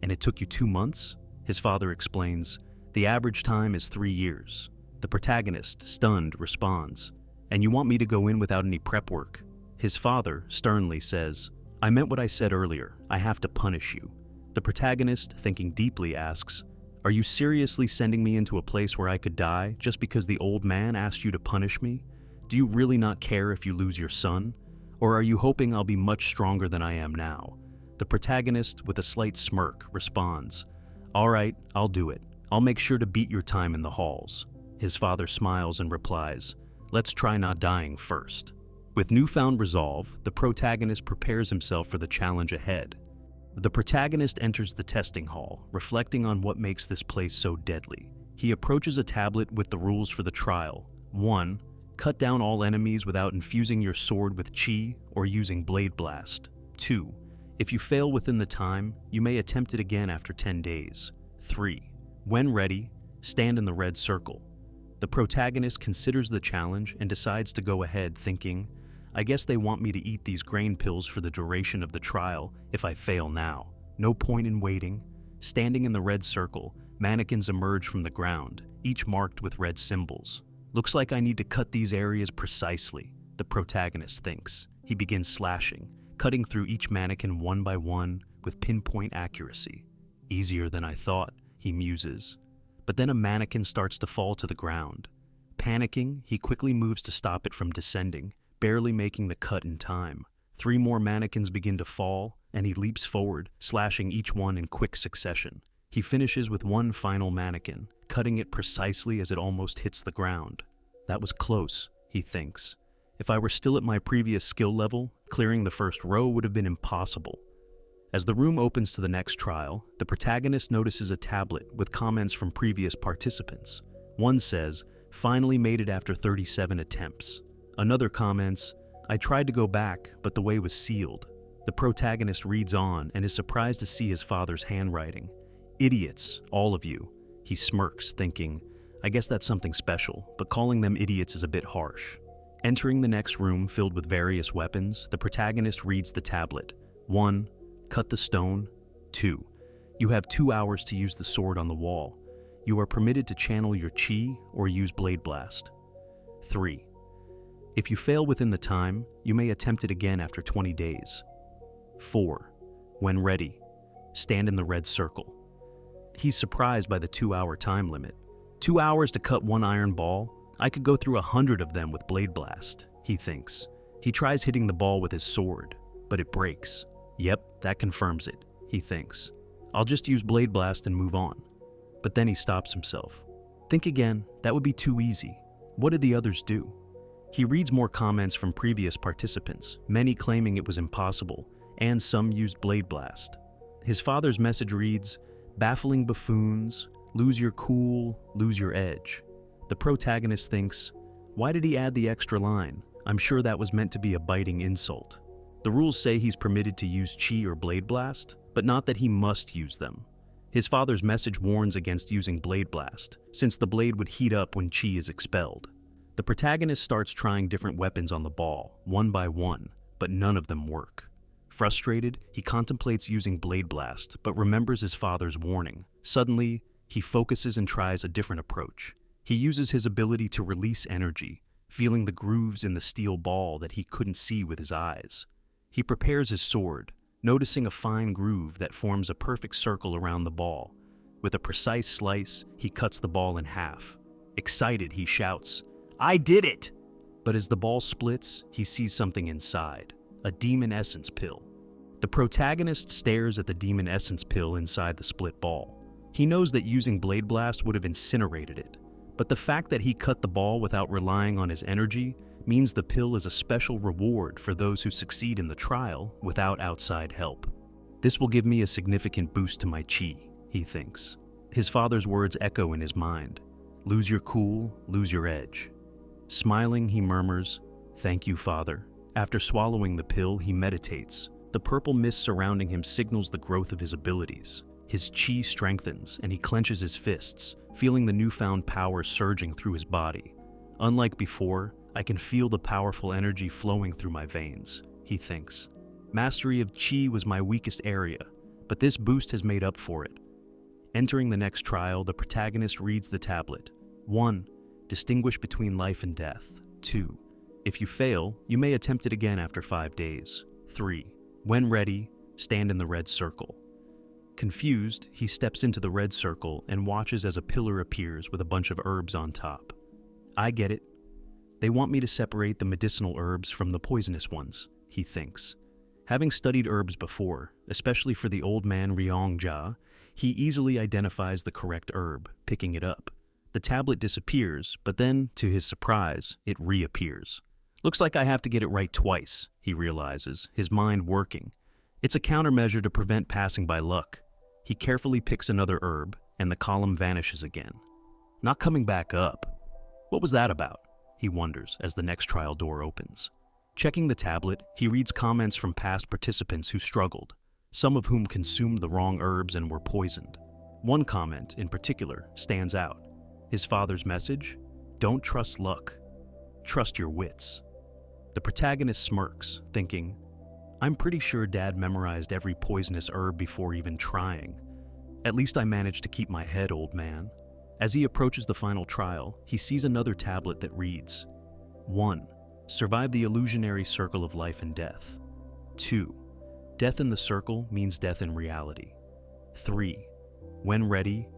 And it took you 2 months? His father explains, "The average time is 3 years. The protagonist, stunned, responds, "And you want me to go in without any prep work?" His father, sternly, says, "I meant what I said earlier. I have to punish you." The protagonist, thinking deeply, asks, "Are you seriously sending me into a place where I could die just because the old man asked you to punish me? Do you really not care if you lose your son? Or are you hoping I'll be much stronger than I am now?" The protagonist, with a slight smirk, responds, "All right, I'll do it. I'll make sure to beat your time in the halls." His father smiles and replies, Let's try not dying first. With newfound resolve, the protagonist prepares himself for the challenge ahead. The protagonist enters the testing hall, reflecting on what makes this place so deadly. He approaches a tablet with the rules for the trial. 1. Cut down all enemies without infusing your sword with chi or using blade blast. 2. If you fail within the time, you may attempt it again after 10 days. 3. When ready, stand in the red circle. The protagonist considers the challenge and decides to go ahead, thinking, I guess they want me to eat these grain pills for the duration of the trial if I fail now. No point in waiting. Standing in the red circle, mannequins emerge from the ground, each marked with red symbols. Looks like I need to cut these areas precisely, the protagonist thinks. He begins slashing, cutting through each mannequin one by one with pinpoint accuracy. Easier than I thought, he muses. But then a mannequin starts to fall to the ground. Panicking, he quickly moves to stop it from descending, barely making the cut in time. 3 more mannequins begin to fall, and he leaps forward, slashing each one in quick succession. He finishes with one final mannequin, cutting it precisely as it almost hits the ground. That was close, he thinks. If I were still at my previous skill level, clearing the first row would have been impossible. As the room opens to the next trial, the protagonist notices a tablet with comments from previous participants. One says, finally made it after 37 attempts. Another comments, I tried to go back, but the way was sealed. The protagonist reads on and is surprised to see his father's handwriting. Idiots, all of you. He smirks, thinking, I guess that's something special, but calling them idiots is a bit harsh. Entering the next room filled with various weapons, the protagonist reads the tablet. 1. Cut the stone. 2. You have 2 hours to use the sword on the wall. You are permitted to channel your chi or use blade blast. 3. If you fail within the time, you may attempt it again after 20 days. 4. When ready, stand in the red circle. He's surprised by the 2-hour time limit. 2 hours to cut one iron ball? I could go through 100 of them with blade blast, he thinks. He tries hitting the ball with his sword, but it breaks. Yep, that confirms it, he thinks. I'll just use blade blast and move on. But then he stops himself. Think again, that would be too easy. What did the others do? He reads more comments from previous participants, many claiming it was impossible, and some used blade blast. His father's message reads, baffling buffoons, lose your cool, lose your edge. The protagonist thinks, why did he add the extra line? I'm sure that was meant to be a biting insult. The rules say he's permitted to use chi or blade blast, but not that he must use them. His father's message warns against using blade blast, since the blade would heat up when chi is expelled. The protagonist starts trying different weapons on the ball, one by one, but none of them work. Frustrated, he contemplates using blade blast, but remembers his father's warning. Suddenly, he focuses and tries a different approach. He uses his ability to release energy, feeling the grooves in the steel ball that he couldn't see with his eyes. He prepares his sword, noticing a fine groove that forms a perfect circle around the ball. With a precise slice, he cuts the ball in half. Excited, he shouts, I did it! But as the ball splits, he sees something inside, a demon essence pill. The protagonist stares at the demon essence pill inside the split ball. He knows that using blade blast would have incinerated it, but the fact that he cut the ball without relying on his energy means the pill is a special reward for those who succeed in the trial without outside help. This will give me a significant boost to my chi, he thinks. His father's words echo in his mind. Lose your cool, lose your edge. Smiling, he murmurs, thank you, Father. After swallowing the pill, he meditates. The purple mist surrounding him signals the growth of his abilities. His chi strengthens, and he clenches his fists, feeling the newfound power surging through his body. Unlike before, I can feel the powerful energy flowing through my veins, he thinks. Mastery of chi was my weakest area, but this boost has made up for it. Entering the next trial, the protagonist reads the tablet. 1. Distinguish between life and death. 2. If you fail, you may attempt it again after 5 days. 3. When ready, stand in the red circle. Confused, he steps into the red circle and watches as a pillar appears with a bunch of herbs on top. I get it. They want me to separate the medicinal herbs from the poisonous ones, he thinks. Having studied herbs before, especially for the old man Ryongjia, he easily identifies the correct herb, picking it up. The tablet disappears, but then, to his surprise, it reappears. Looks like I have to get it right twice, he realizes, his mind working. It's a countermeasure to prevent passing by luck. He carefully picks another herb, and the column vanishes again. Not coming back up. What was that about? He wonders as the next trial door opens. Checking the tablet, he reads comments from past participants who struggled, some of whom consumed the wrong herbs and were poisoned. One comment, in particular, stands out. His father's message? Don't trust luck. Trust your wits. The protagonist smirks, thinking, I'm pretty sure Dad memorized every poisonous herb before even trying. At least I managed to keep my head, old man. As he approaches the final trial, he sees another tablet that reads, 1. Survive the illusionary circle of life and death. 2. Death in the circle means death in reality. 3. When ready,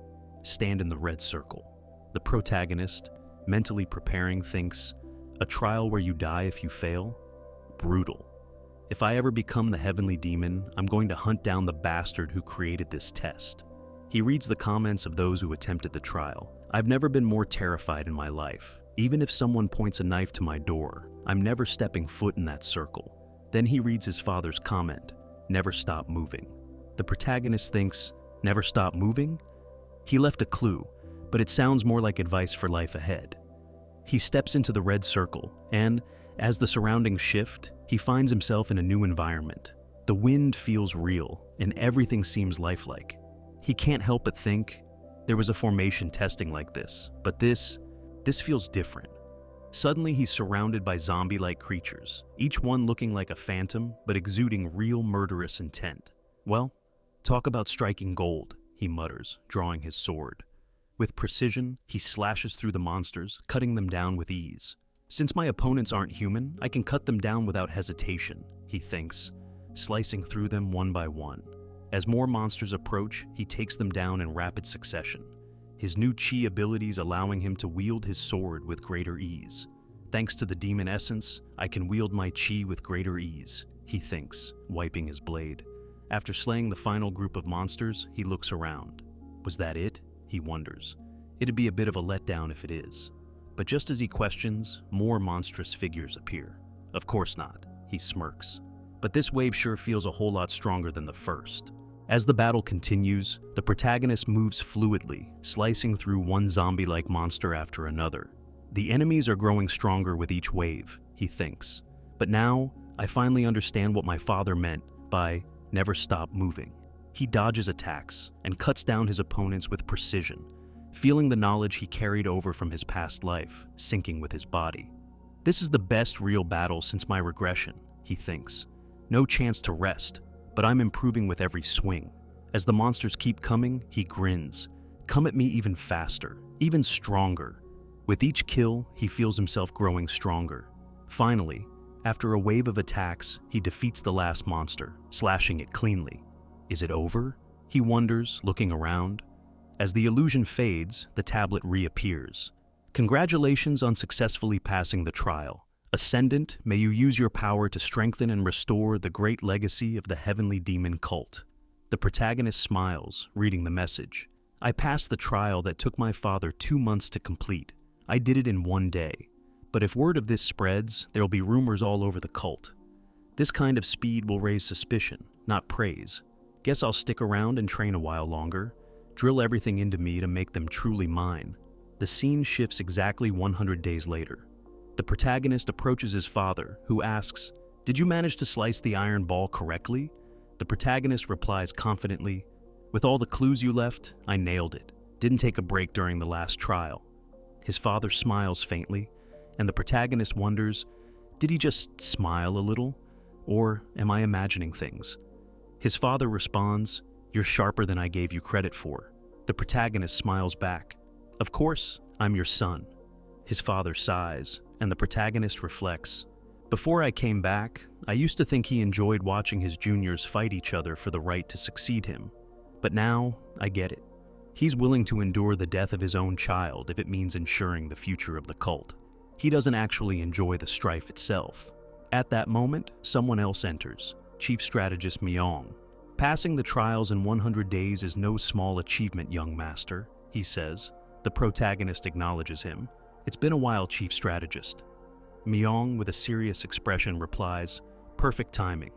stand in the red circle. The protagonist, mentally preparing, thinks, a trial where you die if you fail? Brutal. If I ever become the heavenly demon, I'm going to hunt down the bastard who created this test. He reads the comments of those who attempted the trial. I've never been more terrified in my life. Even if someone points a knife to my door, I'm never stepping foot in that circle. Then he reads his father's comment, never stop moving. The protagonist thinks, never stop moving? He left a clue, but it sounds more like advice for life ahead. He steps into the red circle, and, as the surroundings shift, he finds himself in a new environment. The wind feels real, and everything seems lifelike. He can't help but think, there was a formation testing like this, but this feels different. Suddenly he's surrounded by zombie-like creatures, each one looking like a phantom, but exuding real murderous intent. Well, talk about striking gold, he mutters, drawing his sword. With precision, he slashes through the monsters, cutting them down with ease. Since my opponents aren't human, I can cut them down without hesitation, he thinks, slicing through them one by one. As more monsters approach, he takes them down in rapid succession, his new chi abilities allowing him to wield his sword with greater ease. Thanks to the demon essence, I can wield my chi with greater ease, he thinks, wiping his blade. After slaying the final group of monsters, he looks around. Was that it? He wonders. It'd be a bit of a letdown if it is. But just as he questions, more monstrous figures appear. Of course not, he smirks. But this wave sure feels a whole lot stronger than the first. As the battle continues, the protagonist moves fluidly, slicing through one zombie-like monster after another. The enemies are growing stronger with each wave, he thinks. But now, I finally understand what my father meant by never stop moving. He dodges attacks and cuts down his opponents with precision, feeling the knowledge he carried over from his past life, sinking with his body. This is the best real battle since my regression, he thinks. No chance to rest, but I'm improving with every swing. As the monsters keep coming, he grins. Come at me even faster, even stronger. With each kill, he feels himself growing stronger. Finally, after a wave of attacks, he defeats the last monster, slashing it cleanly. Is it over? He wonders, looking around. As the illusion fades, the tablet reappears. Congratulations on successfully passing the trial. Ascendant, may you use your power to strengthen and restore the great legacy of the heavenly demon cult. The protagonist smiles, reading the message. I passed the trial that took my father 2 months to complete. I did it in 1 day. But if word of this spreads, there'll be rumors all over the cult. This kind of speed will raise suspicion, not praise. Guess I'll stick around and train a while longer, drill everything into me to make them truly mine. The scene shifts exactly 100 days later. The protagonist approaches his father, who asks, "Did you manage to slice the iron ball correctly?" The protagonist replies confidently, "With all the clues you left, I nailed it. Didn't take a break during the last trial." His father smiles faintly, and the protagonist wonders, did he just smile a little? Or am I imagining things? His father responds, "You're sharper than I gave you credit for." The protagonist smiles back, "Of course, I'm your son." His father sighs, and the protagonist reflects, "Before I came back, I used to think he enjoyed watching his juniors fight each other for the right to succeed him. But now, I get it. He's willing to endure the death of his own child if it means ensuring the future of the cult. He doesn't actually enjoy the strife itself." At that moment, someone else enters, Chief Strategist Myong. "Passing the trials in 100 days is no small achievement, young master," he says. The protagonist acknowledges him. "It's been a while, Chief Strategist." Myong, with a serious expression, replies, "Perfect timing.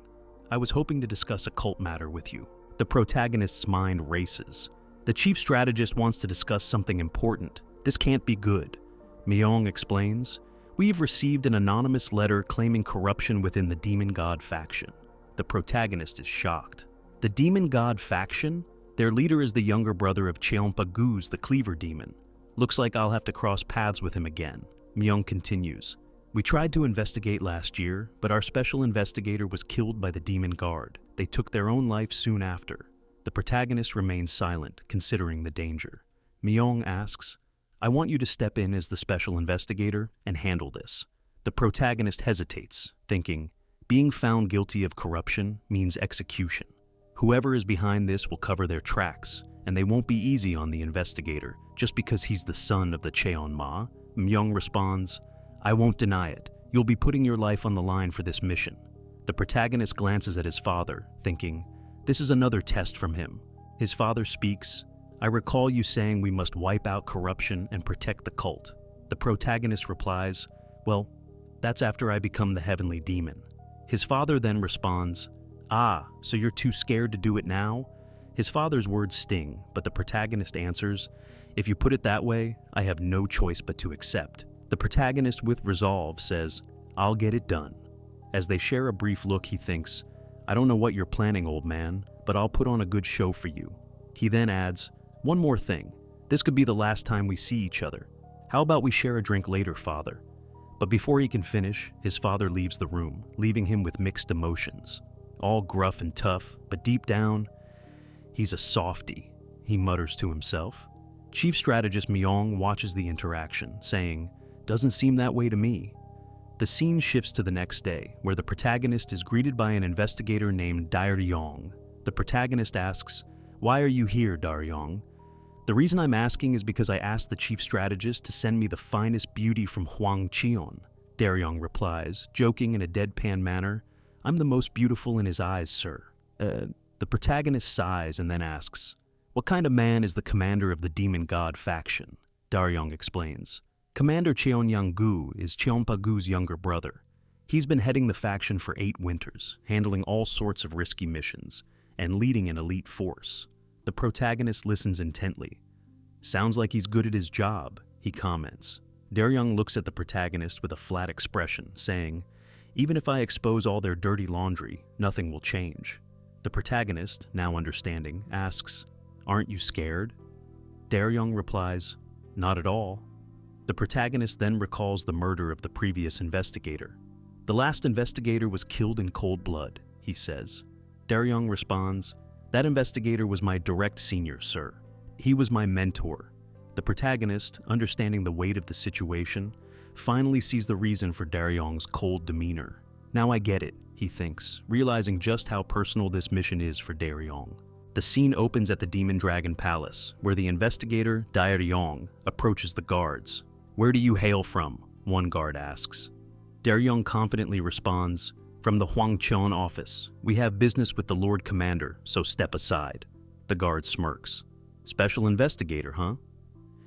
I was hoping to discuss a cult matter with you." The protagonist's mind races. The Chief Strategist wants to discuss something important. This can't be good. Myong explains, "We've received an anonymous letter claiming corruption within the Demon God faction." The protagonist is shocked. The Demon God faction? Their leader is the younger brother of Cheonpa-gu's, the cleaver demon. "Looks like I'll have to cross paths with him again." Myong continues, "We tried to investigate last year, but our special investigator was killed by the Demon Guard. They took their own life soon after." The protagonist remains silent, considering the danger. Myong asks, "I want you to step in as the special investigator and handle this." The protagonist hesitates, thinking, being found guilty of corruption means execution. Whoever is behind this will cover their tracks, and they won't be easy on the investigator just because he's the son of the Cheonma. Myong responds, "I won't deny it. You'll be putting your life on the line for this mission." The protagonist glances at his father, thinking, this is another test from him. His father speaks, "I recall you saying we must wipe out corruption and protect the cult." The protagonist replies, "Well, that's after I become the heavenly demon." His father then responds, "Ah, so you're too scared to do it now?" His father's words sting, but the protagonist answers, "If you put it that way, I have no choice but to accept." The protagonist with resolve says, "I'll get it done." As they share a brief look, he thinks, "I don't know what you're planning, old man, but I'll put on a good show for you." He then adds, "One more thing. This could be the last time we see each other. How about we share a drink later, father?" But before he can finish, his father leaves the room, leaving him with mixed emotions. All gruff and tough, but deep down, he's a softie, he mutters to himself. Chief Strategist Myong watches the interaction, saying, "Doesn't seem that way to me." The scene shifts to the next day, where the protagonist is greeted by an investigator named Daryong. The protagonist asks, "Why are you here, Daryong?" "The reason I'm asking is because I asked the chief strategist to send me the finest beauty from Huangcheon." Daryong replies, joking in a deadpan manner, "I'm the most beautiful in his eyes, sir." The protagonist sighs and then asks, "What kind of man is the commander of the Demon God faction?" Daryong explains, "Commander Cheonyang-gu is Cheonpa-gu's younger brother. He's been heading the faction for 8 winters, handling all sorts of risky missions, and leading an elite force." The protagonist listens intently. "Sounds like he's good at his job," he comments. Daryong looks at the protagonist with a flat expression, saying, "Even if I expose all their dirty laundry, nothing will change." The protagonist, now understanding, asks, "Aren't you scared?" Daryong replies, "Not at all." The protagonist then recalls the murder of the previous investigator. "The last investigator was killed in cold blood," he says. Daryong responds, "That investigator was my direct senior, sir. He was my mentor." The protagonist, understanding the weight of the situation, finally sees the reason for Daryong's cold demeanor. "Now I get it," he thinks, realizing just how personal this mission is for Daryong. The scene opens at the Demon Dragon Palace, where the investigator, Daryong, approaches the guards. "Where do you hail from?" one guard asks. Daryong confidently responds, "From the Huangcheon office. We have business with the Lord Commander, so step aside." The guard smirks. "Special investigator, huh?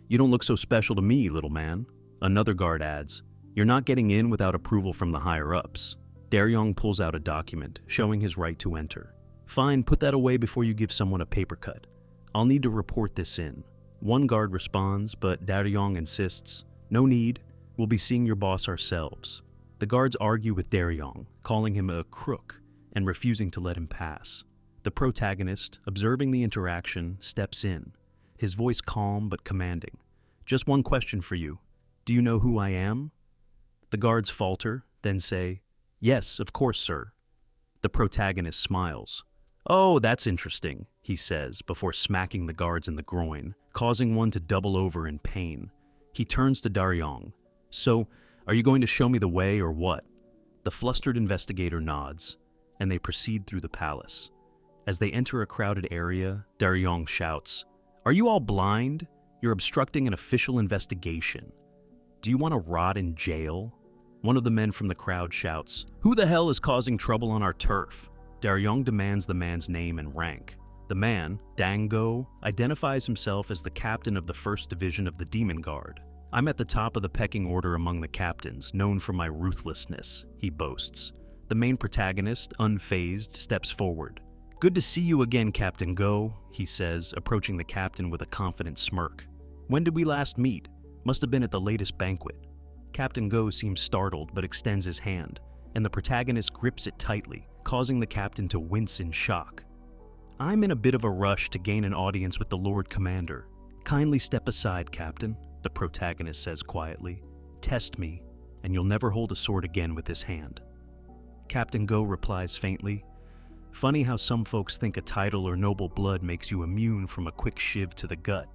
You don't look so special to me, little man." Another guard adds, "You're not getting in without approval from the higher-ups." Daryong pulls out a document, showing his right to enter. "Fine, put that away before you give someone a paper cut. I'll need to report this in." One guard responds, but Daryong insists, "No need, we'll be seeing your boss ourselves." The guards argue with Daryong, calling him a crook and refusing to let him pass. The protagonist, observing the interaction, steps in, his voice calm but commanding. "Just one question for you. Do you know who I am?" The guards falter, then say, "Yes, of course, sir." The protagonist smiles. "Oh, that's interesting," he says, before smacking the guards in the groin, causing one to double over in pain. He turns to Daryong. "So, are you going to show me the way or what?" The flustered investigator nods, and they proceed through the palace. As they enter a crowded area, Daryong shouts, "Are you all blind? You're obstructing an official investigation. Do you want to rot in jail?" One of the men from the crowd shouts, "Who the hell is causing trouble on our turf?" Daryong demands the man's name and rank. The man, Dango, identifies himself as the captain of the 1st Division of the Demon Guard. "I'm at the top of the pecking order among the captains, known for my ruthlessness," he boasts. The main protagonist, unfazed, steps forward. "Good to see you again, Captain Go," he says, approaching the captain with a confident smirk. "When did we last meet? Must have been at the latest banquet." Captain Go seems startled but extends his hand, and the protagonist grips it tightly, causing the captain to wince in shock. "I'm in a bit of a rush to gain an audience with the Lord Commander. Kindly step aside, Captain," the protagonist says quietly. "Test me, and you'll never hold a sword again with this hand." Captain Go replies faintly, "Funny how some folks think a title or noble blood makes you immune from a quick shiv to the gut."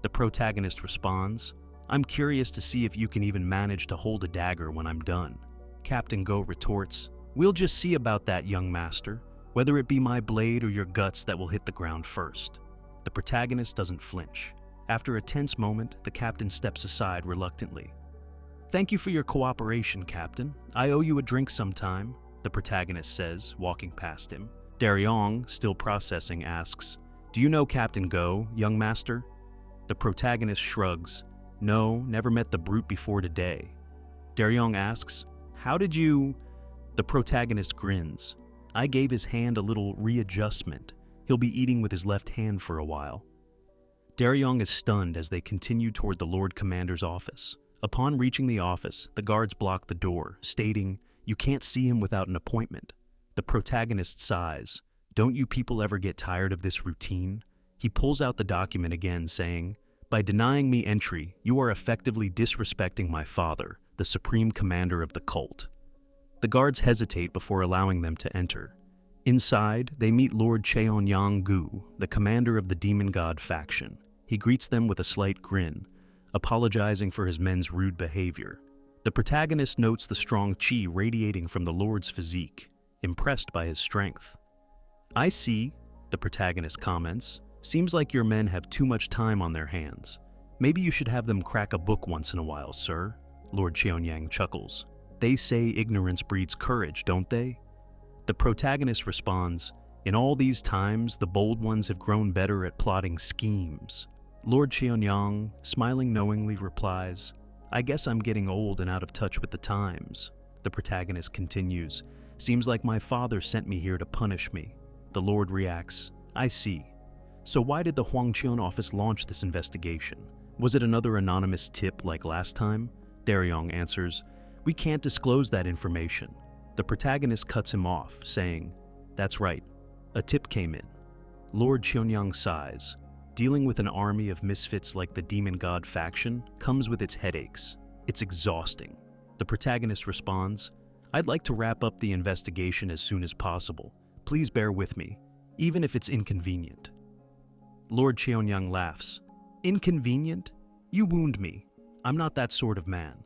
The protagonist responds, "I'm curious to see if you can even manage to hold a dagger when I'm done." Captain Go retorts, "We'll just see about that, young master, whether it be my blade or your guts that will hit the ground first." The protagonist doesn't flinch. After a tense moment, the captain steps aside reluctantly. "Thank you for your cooperation, Captain. I owe you a drink sometime," the protagonist says, walking past him. Daryong, still processing, asks, "Do you know Captain Go, young master?" The protagonist shrugs, "No, never met the brute before today." Daryong asks, "How did you—" The protagonist grins. "I gave his hand a little readjustment. He'll be eating with his left hand for a while." Daryong is stunned as they continue toward the Lord Commander's office. Upon reaching the office, the guards block the door, stating, "You can't see him without an appointment." The protagonist sighs. "Don't you people ever get tired of this routine?" He pulls out the document again, saying, "By denying me entry, you are effectively disrespecting my father, the supreme commander of the cult." The guards hesitate before allowing them to enter. Inside, they meet Lord Cheonyang-gu, the commander of the demon god faction. He greets them with a slight grin, apologizing for his men's rude behavior. The protagonist notes the strong chi radiating from the Lord's physique, impressed by his strength. "I see," the protagonist comments. "Seems like your men have too much time on their hands. Maybe you should have them crack a book once in a while, sir." Lord Cheonyang chuckles. "They say ignorance breeds courage, don't they?" The protagonist responds, "In all these times, the bold ones have grown better at plotting schemes." Lord Cheonyang, smiling knowingly, replies, "I guess I'm getting old and out of touch with the times." The protagonist continues, "Seems like my father sent me here to punish me." The Lord reacts, "I see. So why did the Huangqian office launch this investigation? Was it another anonymous tip like last time?" Daryong answers, "We can't disclose that information." The protagonist cuts him off, saying, "That's right. A tip came in." Lord Cheonyang sighs. Dealing with an army of misfits like the demon god faction comes with its headaches. It's exhausting. The protagonist responds, "I'd like to wrap up the investigation as soon as possible. Please bear with me, even if it's inconvenient." Lord Cheonyang laughs. "Inconvenient? You wound me. I'm not that sort of man."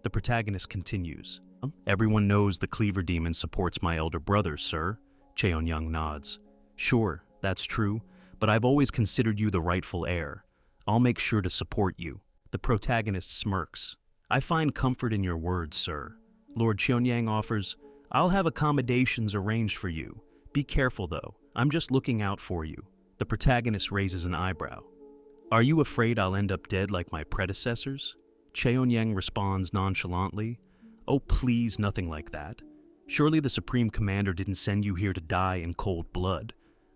The protagonist continues, "Everyone knows the cleaver demon supports my elder brother, sir." Cheonyang nods. "Sure, that's true, but I've always considered you the rightful heir. I'll make sure to support you." The protagonist smirks. "I find comfort in your words, sir." Lord Cheonyang offers, "I'll have accommodations arranged for you. Be careful, though. I'm just looking out for you." The protagonist raises an eyebrow. "Are you afraid I'll end up dead like my predecessors?" Cheonyang responds nonchalantly, "Oh, please, nothing like that. Surely the Supreme Commander didn't send you here to die in cold blood.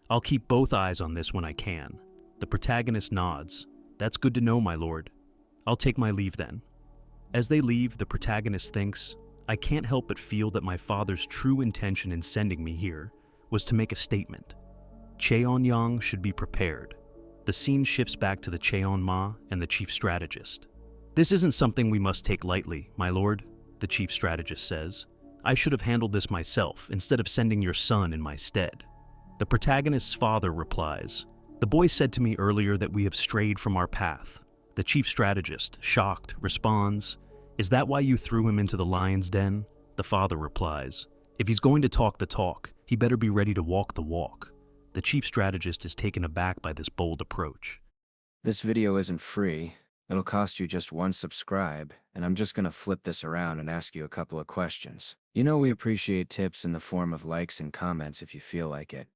I'll keep both eyes on this when I can." The protagonist nods. "That's good to know, my lord. I'll take my leave then." As they leave, the protagonist thinks, "I can't help but feel that my father's true intention in sending me here was to make a statement. Cheonyang should be prepared." The scene shifts back to the Cheonma and the chief strategist. "This isn't something we must take lightly, my lord," the chief strategist says. "I should have handled this myself instead of sending your son in my stead." The protagonist's father replies, "The boy said to me earlier that we have strayed from our path." The chief strategist, shocked, responds, "Is that why you threw him into the lion's den?" The father replies, "If he's going to talk the talk, he better be ready to walk the walk." The chief strategist is taken aback by this bold approach. This video isn't free. It'll cost you just one subscribe, and I'm just gonna flip this around and ask you a couple of questions. You know we appreciate tips in the form of likes and comments if you feel like it.